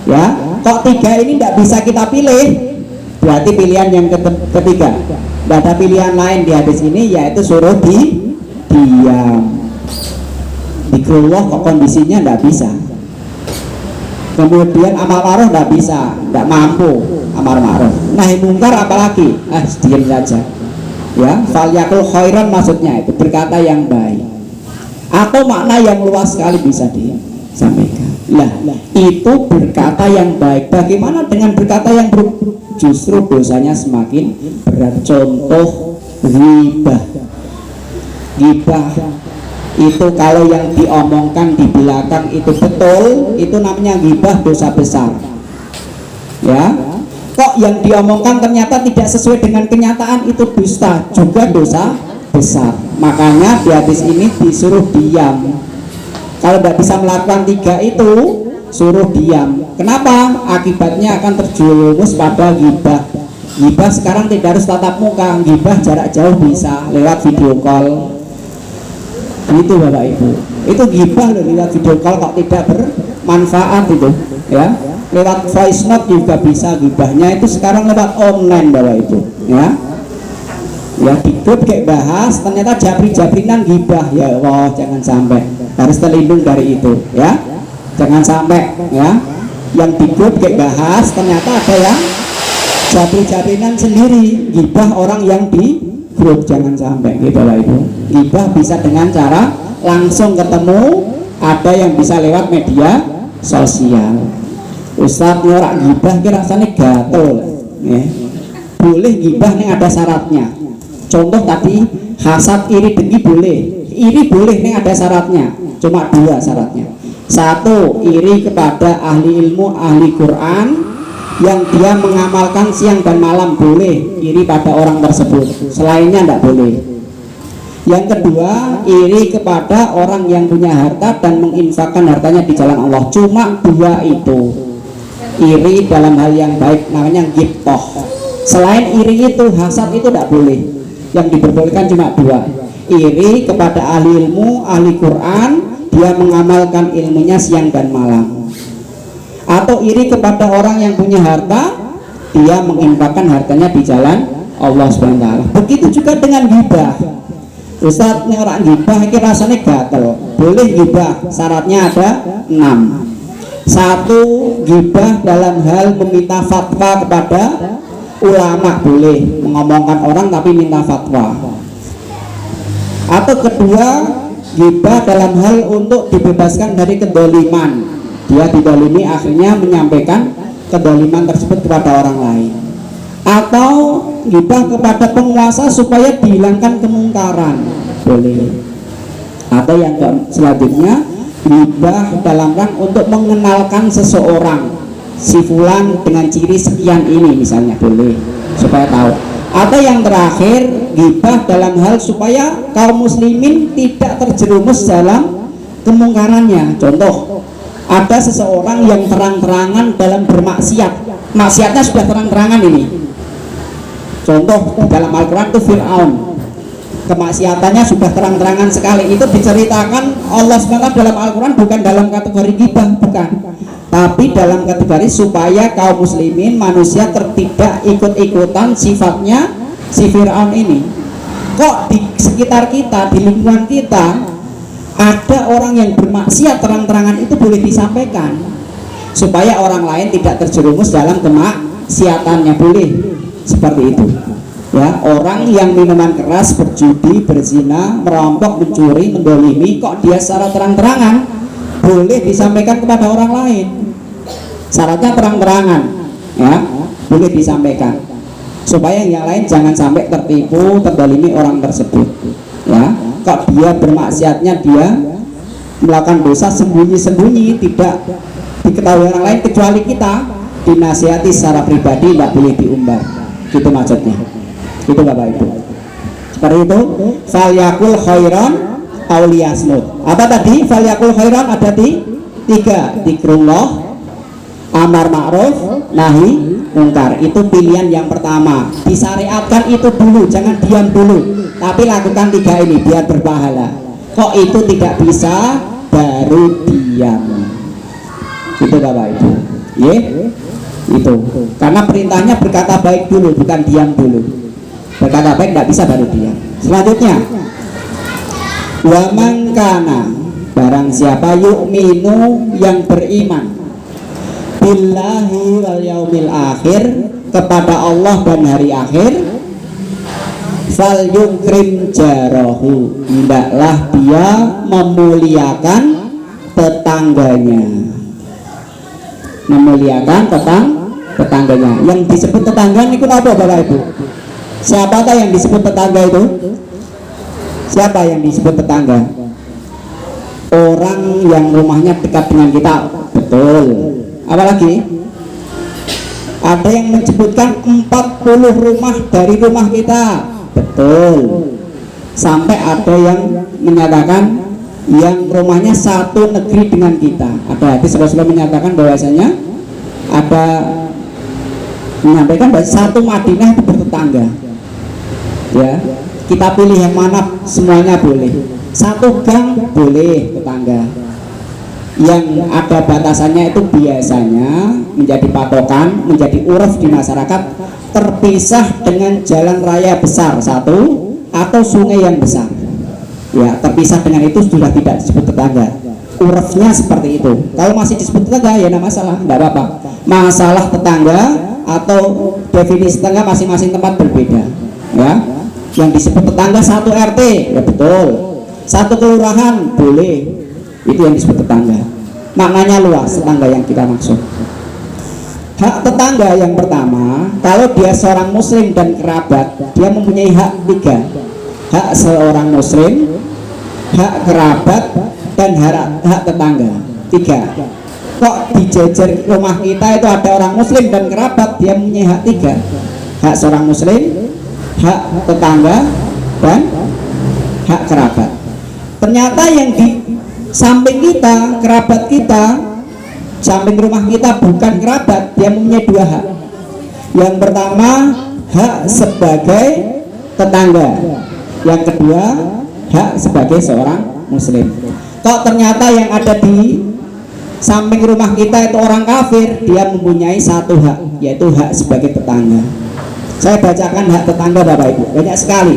ya. Kok 3 ini tidak bisa kita pilih? Berarti pilihan yang ketiga. Tidak ada pilihan lain di hadis ini, yaitu suruh diam. Dzikrullah kok kondisinya tidak bisa. Kemudian amar ma'ruf tidak bisa, tidak mampu amar ma'ruf. Nahi mungkar apalagi? Diam saja, ya. Falyakul khairan maksudnya itu berkata yang baik, atau makna yang luas sekali bisa disampaikan. Lah, itu berkata yang baik. Bagaimana dengan berkata yang buruk? Justru dosanya semakin berat. Contoh ghibah. Ghibah itu kalau yang diomongkan di belakang itu betul, itu namanya ghibah, dosa besar, ya. Kok yang diomongkan ternyata tidak sesuai dengan kenyataan, itu dusta, juga dosa besar. Makanya di hadis ini disuruh diam. Kalau tidak bisa melakukan 3 itu, suruh diam. Kenapa? Akibatnya akan terjerumus pada ghibah. Ghibah sekarang tidak harus tatap muka, ghibah jarak jauh bisa lewat video call. Itu Bapak Ibu, Itu gibah loh, lewat video call kok tidak bermanfaat itu ya. Lewat voice note juga bisa gibahnya, itu sekarang lewat online Bapak Ibu ya. Ya di grup kayak bahas ternyata jabri-jabrinan gibah, ya Allah, jangan sampai, harus terlindung dari itu ya. Jangan sampai ya, yang di grup kayak bahas ternyata ada yang jabri-jabrinan sendiri gibah orang yang di grup. Jangan sampai gitu Bapak Ibu. Gibah bisa dengan cara langsung ketemu, ada yang bisa lewat media sosial. Ustadz nyorak gibah kira rasanya gatel ya. Boleh gibah nih ada syaratnya. Contoh tadi hasad, iri, dengki boleh. Iri boleh nih ada syaratnya. Cuma 2 syaratnya. 1, iri kepada ahli ilmu, ahli Quran yang dia mengamalkan siang dan malam, boleh iri pada orang tersebut. Selainnya tidak boleh. Yang kedua, iri kepada orang yang punya harta dan menginfakkan hartanya di jalan Allah. Cuma 2 itu. Iri dalam hal yang baik namanya ghibthah. Selain iri itu, hasad itu tidak boleh. Yang diperbolehkan cuma 2. Iri kepada ahli ilmu, ahli Quran, dia mengamalkan ilmunya siang dan malam. Atau iri kepada orang yang punya harta, dia menginfakkan hartanya di jalan Allah SWT. Begitu juga dengan gibah. Ustadz, ini orang gibah ini rasanya gatel. Boleh gibah, syaratnya ada 6. 1, gibah dalam hal meminta fatwa kepada ulama, boleh mengomongkan orang tapi minta fatwa. Atau kedua, gibah dalam hal untuk dibebaskan dari kedoliman. Dia didolimi, akhirnya menyampaikan kedoliman tersebut kepada orang lain. Atau gibah kepada penguasa supaya dihilangkan kemungkaran, boleh. Atau yang selanjutnya, gibah dalam rangka untuk mengenalkan seseorang, si fulan dengan ciri sekian ini misalnya, boleh, supaya tahu. Atau yang terakhir, gibah dalam hal supaya kaum muslimin tidak terjerumus dalam kemungkarannya. Contoh, ada seseorang yang terang-terangan dalam bermaksiat, maksiatnya sudah terang-terangan ini. Contoh dalam Al-Quran itu Fir'aun, kemaksiatannya sudah terang-terangan sekali. Itu diceritakan Allah SWT dalam Al-Quran, bukan dalam kategori gibah, bukan, tapi dalam kategori supaya kaum muslimin, manusia tidak ikut-ikutan sifatnya si Fir'aun ini. Kok di sekitar kita, di lingkungan kita ada orang yang bermaksiat terang-terangan, itu boleh disampaikan supaya orang lain tidak terjerumus dalam kemaksiatannya, boleh seperti itu ya. Orang yang minuman keras, berjudi, berzina, merampok, mencuri, mendolimi, kok dia secara terang-terangan, boleh disampaikan kepada orang lain. Syaratnya terang-terangan ya, boleh disampaikan supaya yang lain jangan sampai tertipu, terdolimi orang tersebut ya. Kok dia bermaksiatnya, dia melakukan dosa sembunyi-sembunyi, tidak diketahui orang lain kecuali kita, dinasihati secara pribadi, tidak boleh diumbar, gitu maksudnya. Itu Bapak Ibu. Seperti itu. Falyakul khairan aw liyasmut. Apa tadi? Falyakul khairan ada di 3, zikrullah, amar ma'ruf, nahi mungkar. Itu pilihan yang pertama. Disyariatkan itu dulu, jangan diam dulu, tapi lakukan 3 ini biar berpahala. Kok itu tidak bisa, baru diam. Itu Bapak Ibu. Itu. Karena perintahnya berkata baik dulu, bukan diam dulu. Berkata baik tidak bisa, baru diam. Selanjutnya, wa man kana, barang siapa yu'minu, yang beriman, billahi wal yaumil akhir, kepada Allah dan hari akhir, fal yukrim jarahu, hendaklah dia memuliakan tetangganya. Memuliakan tetangganya. Yang disebut tetangga itu apa Bapak Ibu? Siapakah yang disebut tetangga itu? Siapa yang disebut tetangga? Orang yang rumahnya dekat dengan kita, betul. Apalagi ada yang menyebutkan 40 rumah dari rumah kita, betul. Sampai ada yang menyatakan yang rumahnya satu negeri dengan kita. Ada hadis Rasulullah menyatakan bahwasanya ada menyampaikan bahwa satu Madinah itu bertetangga ya. kita pilih yang mana, semuanya boleh. Satu gang boleh tetangga. Yang ada batasannya itu biasanya menjadi patokan, menjadi uruf di masyarakat, terpisah dengan jalan raya besar satu atau sungai yang besar. Ya, terpisah dengan itu sudah tidak disebut tetangga. Urufnya seperti itu. Kalau masih disebut tetangga ya tidak masalah, tidak apa-apa. Masalah tetangga atau definisi tetangga masing-masing tempat berbeda. Ya, yang disebut tetangga satu RT ya betul, satu kelurahan boleh, itu yang disebut tetangga. Maknanya luas tetangga yang kita maksud. Hak tetangga yang pertama, kalau dia seorang muslim dan kerabat, dia mempunyai hak tiga. Hak seorang muslim, hak kerabat, dan hak tetangga. Tiga. Kok di jejer rumah kita itu ada orang muslim dan kerabat, dia mempunyai hak tiga. Hak seorang muslim, hak tetangga, dan hak kerabat. Ternyata yang di samping kita, kerabat kita, samping rumah kita bukan kerabat, dia mempunyai dua hak. Yang pertama, hak sebagai tetangga. Yang kedua, hak sebagai seorang muslim. Kok ternyata yang ada di samping rumah kita itu orang kafir, dia mempunyai satu hak, yaitu hak sebagai tetangga. Saya bacakan hak tetangga Bapak Ibu, banyak sekali.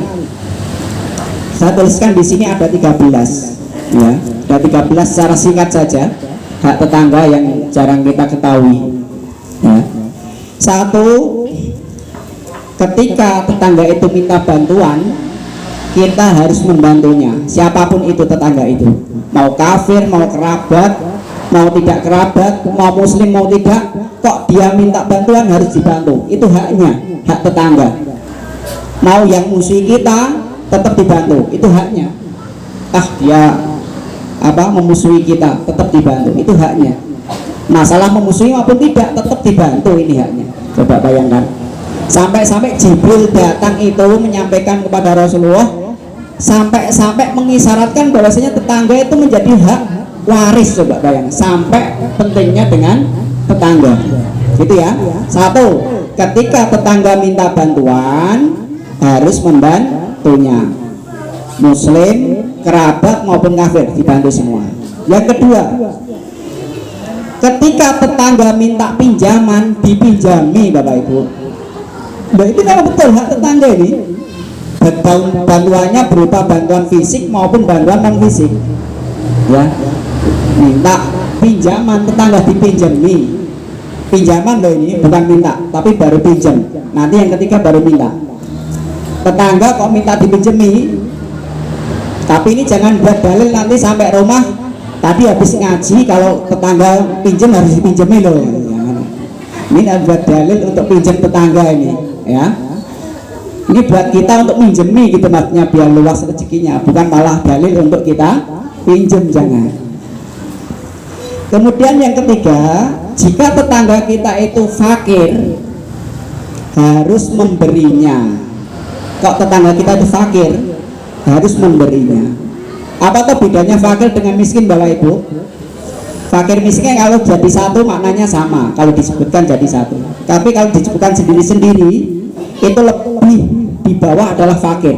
Saya tuliskan di sini ada 13. Ya, ada 13 secara singkat saja hak tetangga yang jarang kita ketahui. Ya. Satu, ketika tetangga itu minta bantuan, kita harus membantunya, siapapun itu tetangga itu, mau kafir, mau kerabat, mau tidak kerabat, mau muslim, mau tidak, kok dia minta bantuan harus dibantu. Itu haknya, hak tetangga. Mau yang musuhi kita tetap dibantu, itu haknya. Dia memusuhi kita tetap dibantu, itu haknya. Masalah memusuhi maupun tidak tetap dibantu, ini haknya. Coba bayangkan, sampai-sampai Jibril datang itu menyampaikan kepada Rasulullah, sampai mengisyaratkan bahwasanya tetangga itu menjadi hak waris. Coba bayangkan, sampai pentingnya dengan tetangga, gitu ya. Satu, ketika tetangga minta bantuan harus membantunya, muslim, kerabat maupun kafir dibantu semua. Yang kedua, ketika tetangga minta pinjaman dipinjami Bapak Ibu. Nah, itu kalau betul hak tetangga ini. Bantuannya berupa bantuan fisik maupun bantuan non fisik. Ya, minta pinjaman, tetangga dipinjami. Pinjaman loh ini, bukan minta, tapi baru pinjam. Nanti yang ketiga baru minta. Tetangga kok minta dipinjami, tapi ini jangan buat dalil nanti sampai rumah tadi habis ngaji kalau tetangga pinjam harus dipinjami loh. Ini buat dalil untuk pinjam tetangga ini, ya. Ini buat kita untuk minjemi gitu maksudnya, biar luas rezekinya, bukan malah dalil untuk kita pinjam, jangan. Kemudian yang ketiga, jika tetangga kita itu fakir, harus memberinya. Kok tetangga kita itu fakir, harus memberinya. Apa tuh bedanya fakir dengan miskin Bapak Ibu? Fakir miskin kalau jadi satu maknanya sama, kalau disebutkan jadi satu. Tapi kalau disebutkan sendiri-sendiri itu lebih di bawah adalah fakir,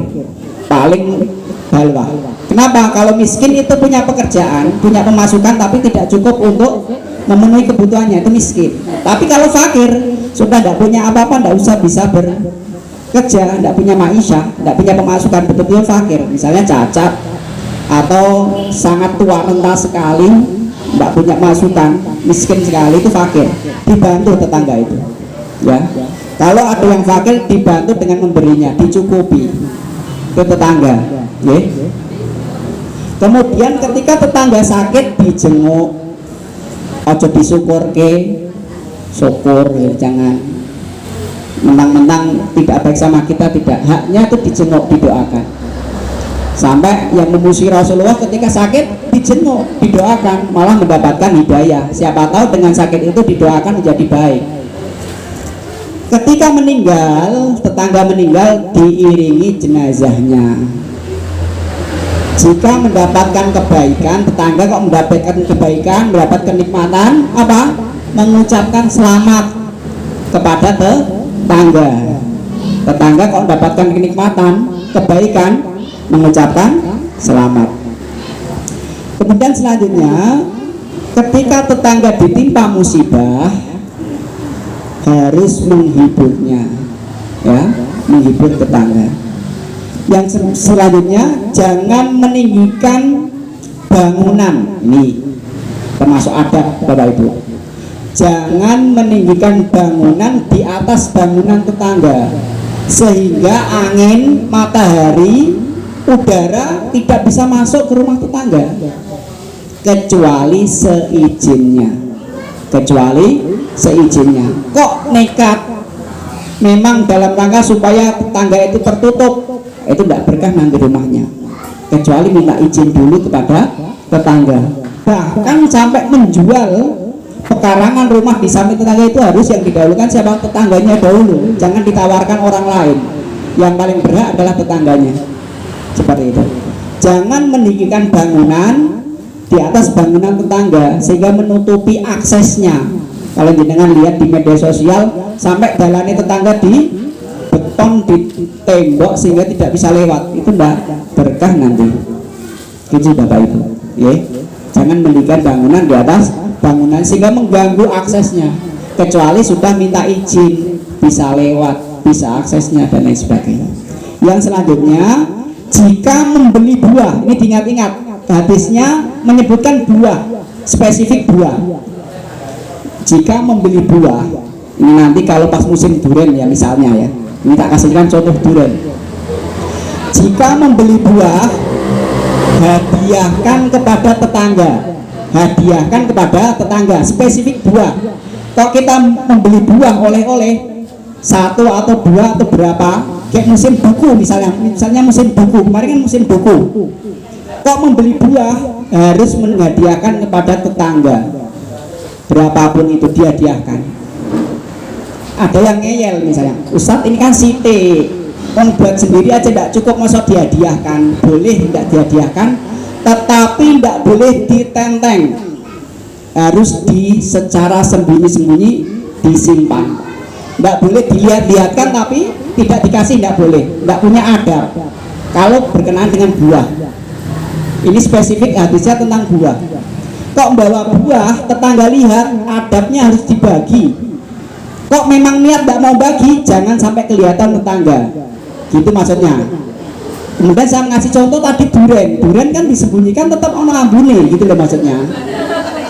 paling bawah. Kenapa? Kalau miskin itu punya pekerjaan, punya pemasukan tapi tidak cukup untuk memenuhi kebutuhannya, itu miskin. Tapi kalau fakir sudah tidak punya apa-apa, tidak usah bisa bekerja, tidak punya maisha, tidak punya pemasukan, betul-betul fakir. Misalnya cacat atau sangat tua renta sekali, tidak punya masukan, miskin sekali, itu fakir. Dibantu tetangga itu, ya. Kalau ada yang fakir dibantu dengan memberinya, dicukupi, itu tetangga, ya. Kemudian ketika tetangga sakit dijenguk, ojo disyukur syukur, ya, jangan mentang-mentang tidak baik sama kita, tidak. Haknya itu dijenguk, didoakan. Sampai yang memusuhi Rasulullah ketika sakit dijenguk, didoakan, malah mendapatkan hidayah. Siapa tahu dengan sakit itu didoakan menjadi baik. Ketika meninggal, tetangga meninggal diiringi jenazahnya. Jika mendapatkan kebaikan, tetangga kok mendapatkan kebaikan, mendapat kenikmatan, apa? Mengucapkan selamat kepada tetangga. Tetangga kok mendapatkan kenikmatan, kebaikan, mengucapkan selamat. Kemudian selanjutnya, ketika tetangga ditimpa musibah, harus menghiburnya, ya, menghibur tetangga. Yang selanjutnya, jangan meninggikan bangunan. Ini termasuk adab Bapak Ibu. Jangan meninggikan bangunan di atas bangunan tetangga, sehingga angin, matahari, udara tidak bisa masuk ke rumah tetangga kecuali seizinnya. Kok nekat memang dalam rangka supaya tetangga itu tertutup, itu tidak berkah nanti rumahnya, kecuali minta izin dulu kepada tetangga. Bahkan sampai menjual pekarangan rumah di samping tetangga itu harus yang didahulukan siapa? Tetangganya dahulu, jangan ditawarkan orang lain. Yang paling berhak adalah tetangganya. Seperti itu. Jangan meninggikan bangunan di atas bangunan tetangga sehingga menutupi aksesnya. Kalau jenengan lihat di media sosial, sampai jalannya tetangga di beton, di tembok sehingga tidak bisa lewat, itu enggak berkah nanti. Gitu Bapak Ibu, ya. Jangan meninggikan bangunan di atas bangunan sehingga mengganggu aksesnya, kecuali sudah minta izin, bisa lewat, bisa aksesnya dan lain sebagainya. Yang selanjutnya, jika membeli buah, ini diingat-ingat, hadisnya menyebutkan buah, spesifik buah. Jika membeli buah, ini nanti kalau pas musim durian ya misalnya ya, ini tak kasihkan contoh durian. Jika membeli buah, hadiahkan kepada tetangga, spesifik buah. Kalau kita membeli buah oleh-oleh satu atau dua atau berapa, kayak musim buku misalnya musim buku, kemarin kan musim buku. Kok membeli buah harus menghadiahkan kepada tetangga, berapapun itu dihadiahkan. Ada yang ngeyel misalnya, Ustadz ini kan site, buat sendiri aja tidak cukup, masa dihadiahkan? Boleh tidak dihadiahkan, tetapi tidak boleh ditenteng, harus secara sembunyi-sembunyi disimpan. Tidak boleh dilihat-lihatkan tapi tidak dikasih, tidak boleh, tidak punya adab kalau berkenaan dengan buah. Ini spesifik hadisnya tentang buah. Kok bawa buah, tetangga lihat, adabnya harus dibagi. Kok memang niat tidak mau bagi, jangan sampai kelihatan tetangga, gitu maksudnya. Kemudian saya ngasih contoh tadi durian kan disembunyikan tetap ono ambune, gitu loh maksudnya,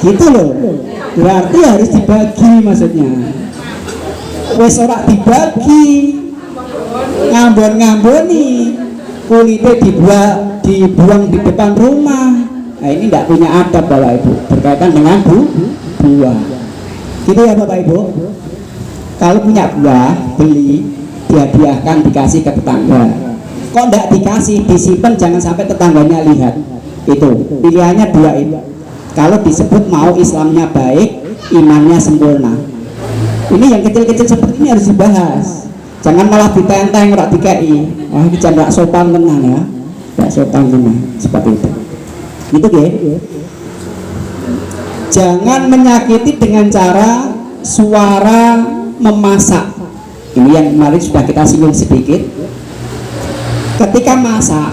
gitu loh. Berarti harus dibagi maksudnya. Wes ora dibagi, ngambon-ngamboni, kulitnya dibuang di depan rumah. Nah ini tidak punya adab Bapak Ibu berkaitan dengan buah. Gitu ya Bapak Ibu. Kalau punya buah, beli, dihadiahkan, dikasih ke tetangga. Kok tidak dikasih, disimpan, jangan sampai tetangganya lihat. Itu pilihannya dua itu. Kalau disebut mau Islamnya baik, imannya sempurna. Ini yang kecil-kecil seperti ini harus dibahas. Jangan malah ditenteng, rak dikei. Wah ini jangan sopan tenan ya, tidak sopan tenan seperti itu. Gitu ya. Jangan menyakiti dengan cara suara memasak. Ini yang kemarin sudah kita singgung sedikit. Ketika masak,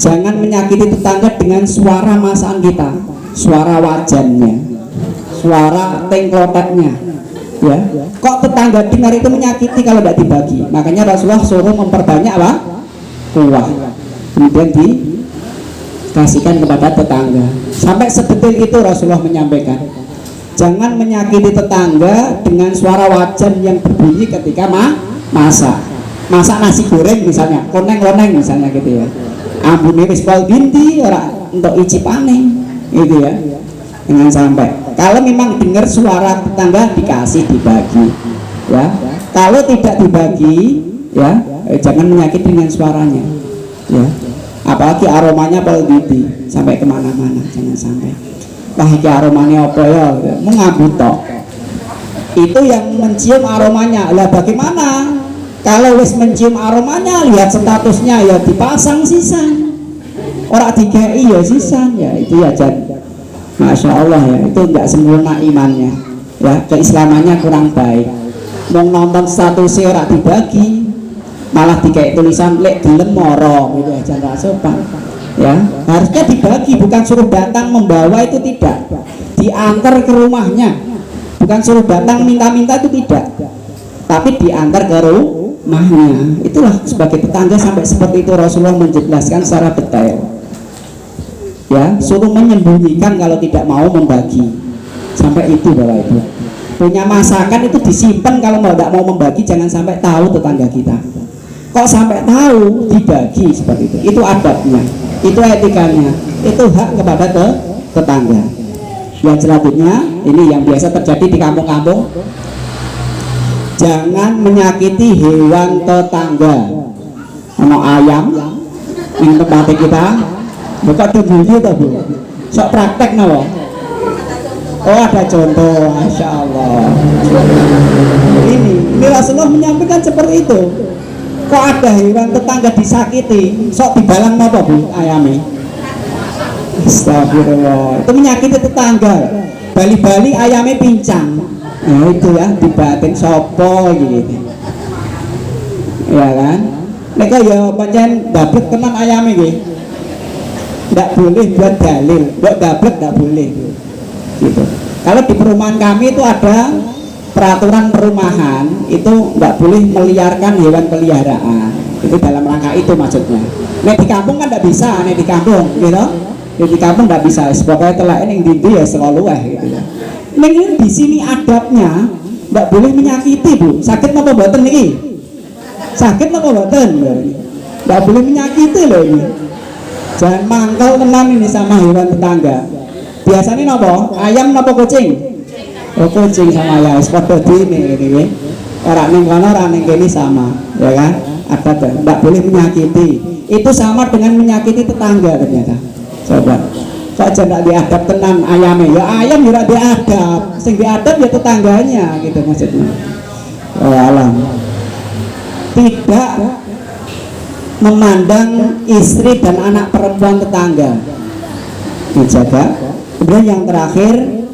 jangan menyakiti tetangga dengan suara masakan kita, suara wajannya, suara tengkloteknya, ya. Kok tetangga dengar itu menyakiti kalau tidak dibagi. Makanya Rasulullah suruh memperbanyak apa? Kuah, kemudian dikasihkan kepada tetangga. Sampai sedetail itu Rasulullah menyampaikan. Jangan menyakiti tetangga dengan suara wajan yang berbunyi ketika masak nasi goreng misalnya, koneng-koneng misalnya gitu ya. Ambune wis pol binti ora untuk icipane gitu ya. Jangan sampai. Kalau memang dengar suara tetangga dikasih, dibagi ya. Kalau tidak dibagi ya, jangan menyakiti dengan suaranya ya. Apalagi aromanya pol binti sampai kemana-mana, jangan sampai. Wah iki aromanya apa ya? Mengabut tok. Itu yang mencium aromanya. Lah bagaimana? Kalau wis mencium aromanya, lihat statusnya ya dipasang sisan. Orang dikei ya sisan ya, itu ya jadi. Masya Allah ya, itu enggak sempurna imannya. Ya, keislamannya kurang baik. Mau nonton statusnya ora dibagi. malah dikasih tulisan lek gelem moro gitu aja nggak sopan ya. Harusnya dibagi, bukan suruh datang membawa, itu tidak, diantar ke rumahnya, bukan suruh datang minta-minta, itu tidak, tapi diantar ke rumahnya. Itulah sebagai tetangga. Sampai seperti itu Rasulullah menjelaskan secara detail ya, suruh menyembunyikan kalau tidak mau membagi. Sampai itu Bapak Ibu, punya masakan itu disimpan, kalau tidak mau membagi jangan sampai tahu tetangga kita. Kok sampai tahu dibagi seperti itu adabnya, itu etikanya, itu hak kepada tetangga. Yang selanjutnya ini yang biasa terjadi di kampung-kampung, jangan menyakiti hewan tetangga. Ono ayam yang tempat kita buka dulu tuh Bu, sok praktek no. Oh ada contoh, Masya Allah. Ini Rasulullah menyampaikan seperti itu. Kok ada hewan tetangga disakiti, sok dibalang apa Bu ayami? Astagfirullah, itu menyakiti tetangga. Bali-bali ayamnya pincang, nah itu ya dibatin sopo gitu ya kan. Mereka ya pancen dablek tenan ayamnya gitu, nggak boleh buat dalil, buat dablek nggak boleh gitu. Kalau di perumahan kami itu ada peraturan perumahan, itu nggak boleh meliarkan hewan peliharaan. Itu dalam rangka itu maksudnya. Nek di kampung kan nggak bisa, nek di kampung gitu. Di kampung nggak bisa, pokoknya telah ini yang ya selalu gitu ya. Ini di sini adabnya nggak boleh menyakiti Bu. Sakit apa boten nih? Sakit apa boten? Nggak boleh menyakiti loh ini. Jangan mangkal tenan ini sama hewan tetangga. Biasanya nopo? Ayam nopo kucing? Oh kucing sama ayam. Seperti ini. Orang ning kono orang ning kene sama, ya kan? Ada nggak boleh menyakiti. Itu sama dengan menyakiti tetangga ternyata. Coba, kok aja nggak diadab tenan ayamnya? Ya ayam juga diadab, sing diadab ya tetangganya gitu maksudnya. Oh alam, tidak memandang istri dan anak perempuan tetangga, dijaga. Kemudian yang terakhir,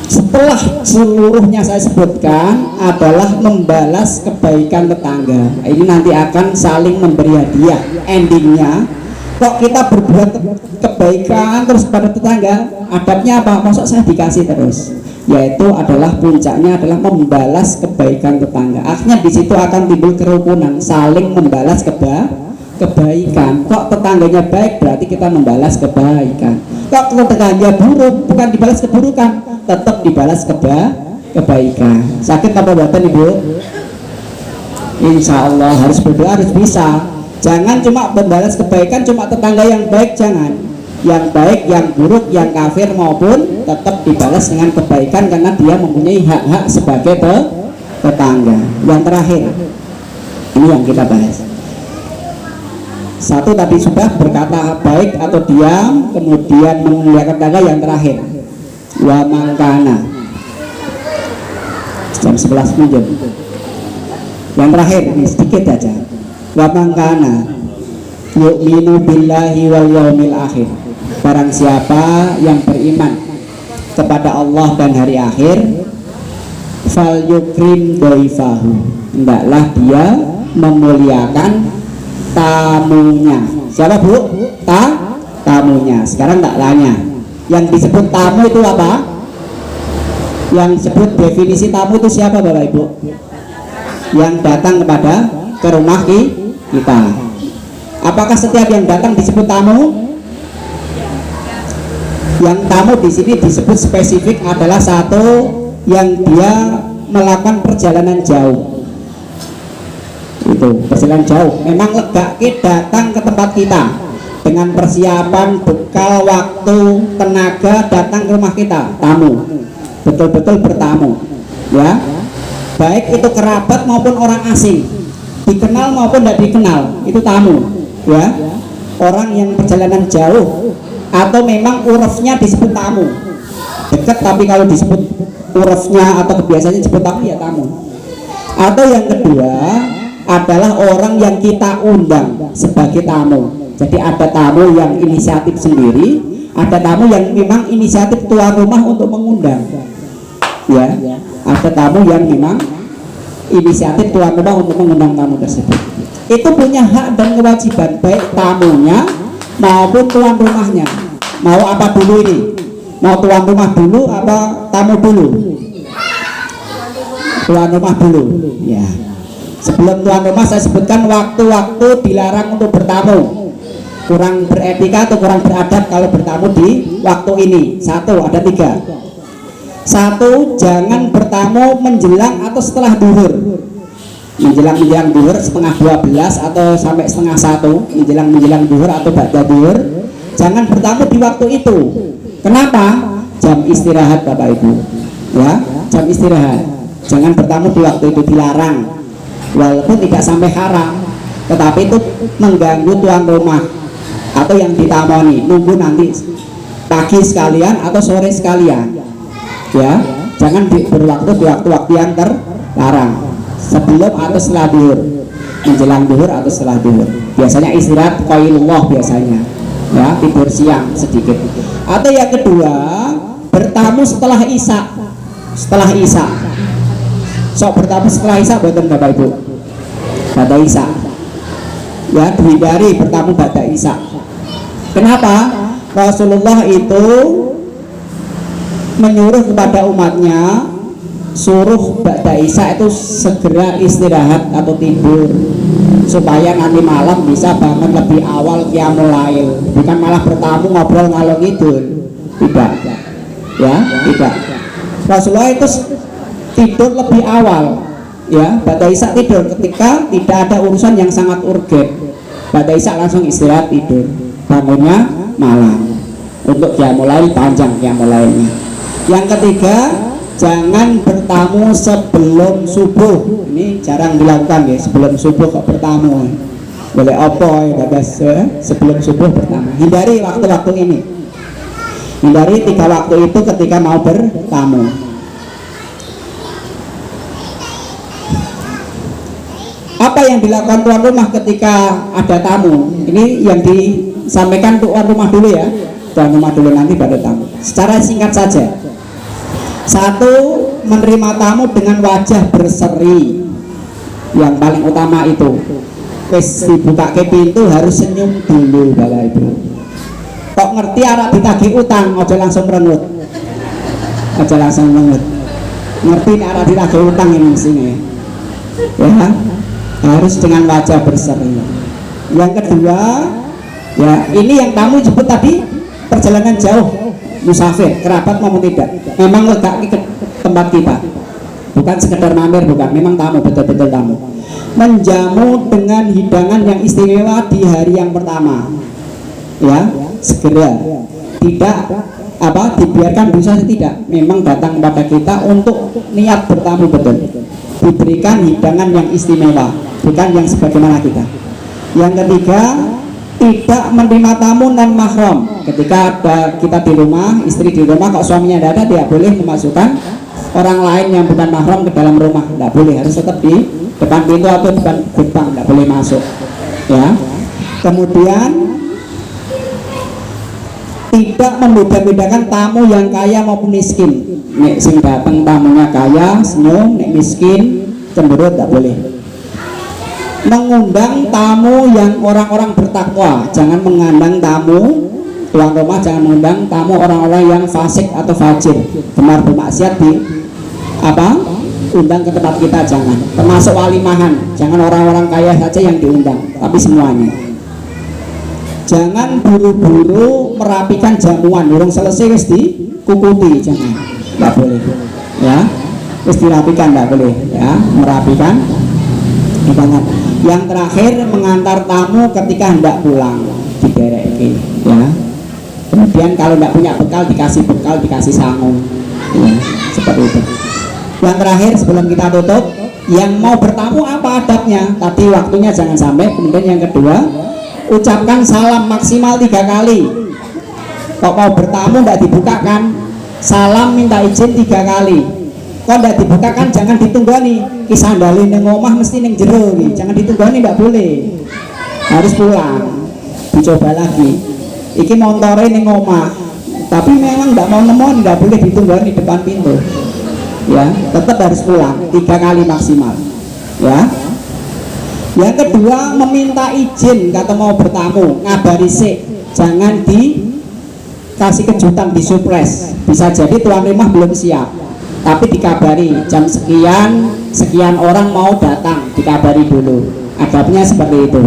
setelah seluruhnya saya sebutkan adalah membalas kebaikan tetangga. Ini nanti akan saling memberi hadiah. Endingnya, kok kita berbuat kebaikan terus pada tetangga, adabnya apa? Maksud saya dikasih terus, yaitu adalah puncaknya adalah membalas kebaikan tetangga. Akhirnya di situ akan timbul kerukunan, saling membalas kebaikan. Kok tetangganya baik, berarti kita membalas kebaikan. Kok tetangganya buruk, bukan dibalas keburukan, tetap dibalas kebaikan. Sakit apa buatan Ibu? Insya Allah harus berdoa, harus bisa. Jangan cuma membalas kebaikan cuma tetangga yang baik, jangan. Yang baik, yang buruk, yang kafir maupun tetap dibalas dengan kebaikan karena dia mempunyai hak-hak sebagai tetangga. Yang terakhir, ini yang kita bahas. Satu tadi sudah berkata baik atau diam, kemudian memuliakan tetangga. Yang terakhir, wa mangkana. Jam 11 pinjam. Yang terakhir ini sedikit aja. Wa mangkana yu'minu billahi wal yaumil akhir. Barang siapa yang beriman kepada Allah dan hari akhir, fal yukrim dhaifahu, hendaklah dia memuliakan tamunya. Siapa Bu? Tamunya. Sekarang tak tanya, yang disebut tamu itu apa? Yang disebut definisi tamu itu siapa Bapak Ibu? Yang datang ke rumah kita. Apakah setiap yang datang disebut tamu? Yang tamu di sini disebut spesifik adalah satu yang dia melakukan perjalanan jauh. Itu perjalanan jauh. Memang legake datang ke tempat kita dengan persiapan, bekal, waktu, tenaga, datang ke rumah kita. Tamu, betul-betul bertamu, ya. Baik itu kerabat maupun orang asing, dikenal maupun tidak dikenal, itu tamu, ya. Orang yang perjalanan jauh atau memang urufnya disebut tamu, dekat tapi kalau disebut urufnya atau kebiasaannya disebut tamu, ya tamu. Atau yang kedua adalah orang yang kita undang sebagai tamu. Jadi ada tamu yang inisiatif sendiri, ada tamu yang memang inisiatif tuan rumah untuk mengundang, ya. Ada tamu yang memang inisiatif tuan rumah untuk mengundang tamu tersebut. Itu punya hak dan kewajiban baik tamunya maupun tuan rumahnya. Mau apa dulu ini? Mau tuan rumah dulu apa tamu dulu? Tuan rumah dulu. Ya. Sebelum tuan rumah saya sebutkan waktu-waktu dilarang untuk bertamu. Kurang beretika atau kurang beradab kalau bertamu di waktu ini. Satu, ada 3. Satu, jangan bertamu menjelang atau setelah duhur. Menjelang duhur setengah 12 atau sampai setengah 1, menjelang duhur atau ba'da duhur, jangan bertamu di waktu itu. Kenapa? Jam istirahat Bapak Ibu, ya, jam istirahat. Jangan bertamu di waktu itu, dilarang. Walaupun tidak sampai haram, tetapi itu mengganggu tuan rumah atau yang ditamoni. Nunggu nanti pagi sekalian atau sore sekalian, ya. Jangan berwaktu di waktu-waktu yang terlarang. Sebelum atau setelah duhur, menjelang duhur atau setelah duhur. Biasanya istirahat qailullah biasanya, ya, tidur siang sedikit. Atau yang kedua, bertamu setelah isya. Setelah isya. Sok bertamu setelah isya boten Bapak Ibu. Ba'da isya. Ya, dihindari bertamu ba'da isya. Kenapa? Rasulullah itu menyuruh kepada umatnya suruh ba'da isya itu segera istirahat atau tidur supaya nanti malam bisa bangun lebih awal qiyamul lail, bukan malah bertamu ngobrol ngalor ngidul. Tidak, ya, tidak. Rasulullah itu tidur lebih awal, ya, ba'da isya tidur ketika tidak ada urusan yang sangat urgen. Ba'da isya langsung istirahat tidur, bangunnya malam untuk qiyamul lail, panjang qiyamul lailnya. Yang ketiga, jangan bertamu sebelum subuh. Ini jarang dilakukan ya, sebelum subuh kok bertamu. Boleh opo ya guys, sebelum subuh bertamu. Hindari waktu-waktu ini. Hindari 3 waktu itu ketika mau bertamu. Apa yang dilakukan tuan rumah ketika ada tamu? Ini yang disampaikan tuan rumah dulu ya. Tuan rumah dulu, nanti pada tamu. Secara singkat saja. 1, menerima tamu dengan wajah berseri. Yang paling utama itu, wis dibuka ke pintu harus senyum dulu Bapak Ibu. Kok ngerti arah ditagih utang, aja langsung merengut. Aja langsung merengut. Ngerti arah ditagih utang ini mestinya. Ya, harus dengan wajah berseri. Yang kedua, ya, ini yang tamu jemput tadi perjalanan jauh, musafir, kerabat maupun tidak, memang letak ke tempat kita, bukan sekedar mampir, bukan, memang tamu, betul-betul tamu. Menjamu dengan hidangan yang istimewa di hari yang pertama, ya, segera, tidak dibiarkan bisa tidak, memang datang kepada kita untuk niat bertamu betul, diberikan hidangan yang istimewa, bukan yang sebagaimana kita. Yang ketiga, tidak menerima tamu non mahram. Ketika ada kita di rumah, istri di rumah, kok suaminya tidak ada, tidak boleh memasukkan orang lain yang bukan mahram ke dalam rumah, tidak boleh, harus tetap di depan pintu atau depan gerbang, tidak boleh masuk, ya. Kemudian tidak membeda-bedakan tamu yang kaya maupun miskin. Nek sing datang tamunya kaya senyum, nek miskin cemberut, tidak boleh. Mengundang tamu yang orang-orang bertakwa, jangan mengundang tamu tuan rumah, jangan mengundang tamu orang-orang yang fasik atau fajir, gemar bermaksiat di undang ke tempat kita, jangan. Termasuk walimahan, jangan orang-orang kaya saja yang diundang, tapi semuanya. Jangan buru-buru merapikan jamuan, burung selesai wis dikukuti, jangan, nggak boleh, ya. Wis dirapikan, nggak boleh, ya, merapikan. Jangan. Yang terakhir, mengantar tamu ketika hendak pulang, didereki, ya. Kemudian kalau tidak punya bekal, dikasih sangu, ya, seperti itu. Yang terakhir sebelum kita tutup, yang mau bertamu apa adabnya? Tadi waktunya jangan sampai. Kemudian yang kedua, ucapkan salam maksimal 3 kali. Kok mau bertamu tidak dibukakan, salam minta izin 3 kali. Kok tidak dibukakan, jangan ditunggoni. Kisah dalih neng omah mesti neng jero, jangan ditunggoni, tidak boleh. Harus pulang, dicoba lagi. Iki montore neng omah, tapi memang tidak mau nemon, tidak boleh ditunggoni depan pintu. Ya, tetap harus pulang 3 kali maksimal. Ya. Yang kedua, meminta izin kata mau bertamu, ngabari sik, jangan dikasih kejutan, disupres. Bisa jadi tuan rumah belum siap, tapi dikabari jam sekian orang mau datang, dikabari dulu. Adabnya seperti itu.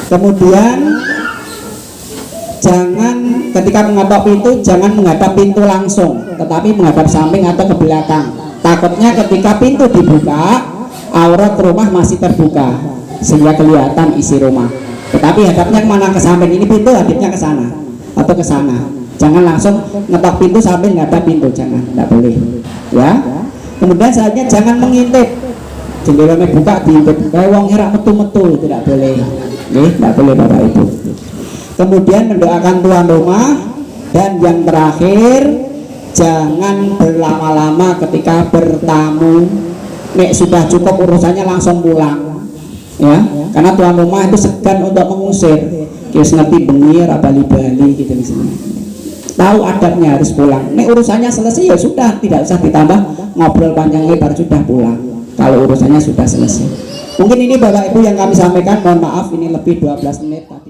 Kemudian jangan ketika menghadap pintu, jangan menghadap pintu langsung, tetapi menghadap samping atau ke belakang. Takutnya ketika pintu dibuka, aurat rumah masih terbuka sehingga kelihatan isi rumah. Tetapi hadapnya kemana? Ke samping. Ini pintu, hadapnya ke sana atau ke sana. Jangan langsung ngetok pintu sambil ngadap pintu, jangan, tidak boleh. Ya. Kemudian selanjutnya jangan mengintip. Jendelanya buka diintip. Kayak wong herak metu-metu, tidak boleh. Tidak boleh Bapak Ibu. Kemudian mendoakan tuan rumah, dan yang terakhir jangan berlama-lama ketika bertamu. Nek sudah cukup urusannya langsung pulang. Ya, karena tuan rumah itu segan untuk mengusir. Kis ngerti bengir, bali-bali gitu misalnya. Tahu adabnya harus pulang. Nek urusannya selesai ya sudah, tidak usah ditambah ngobrol panjang lebar, sudah pulang. Kalau urusannya sudah selesai. Mungkin ini Bapak Ibu yang kami sampaikan. Mohon maaf ini lebih 12 menit tadi.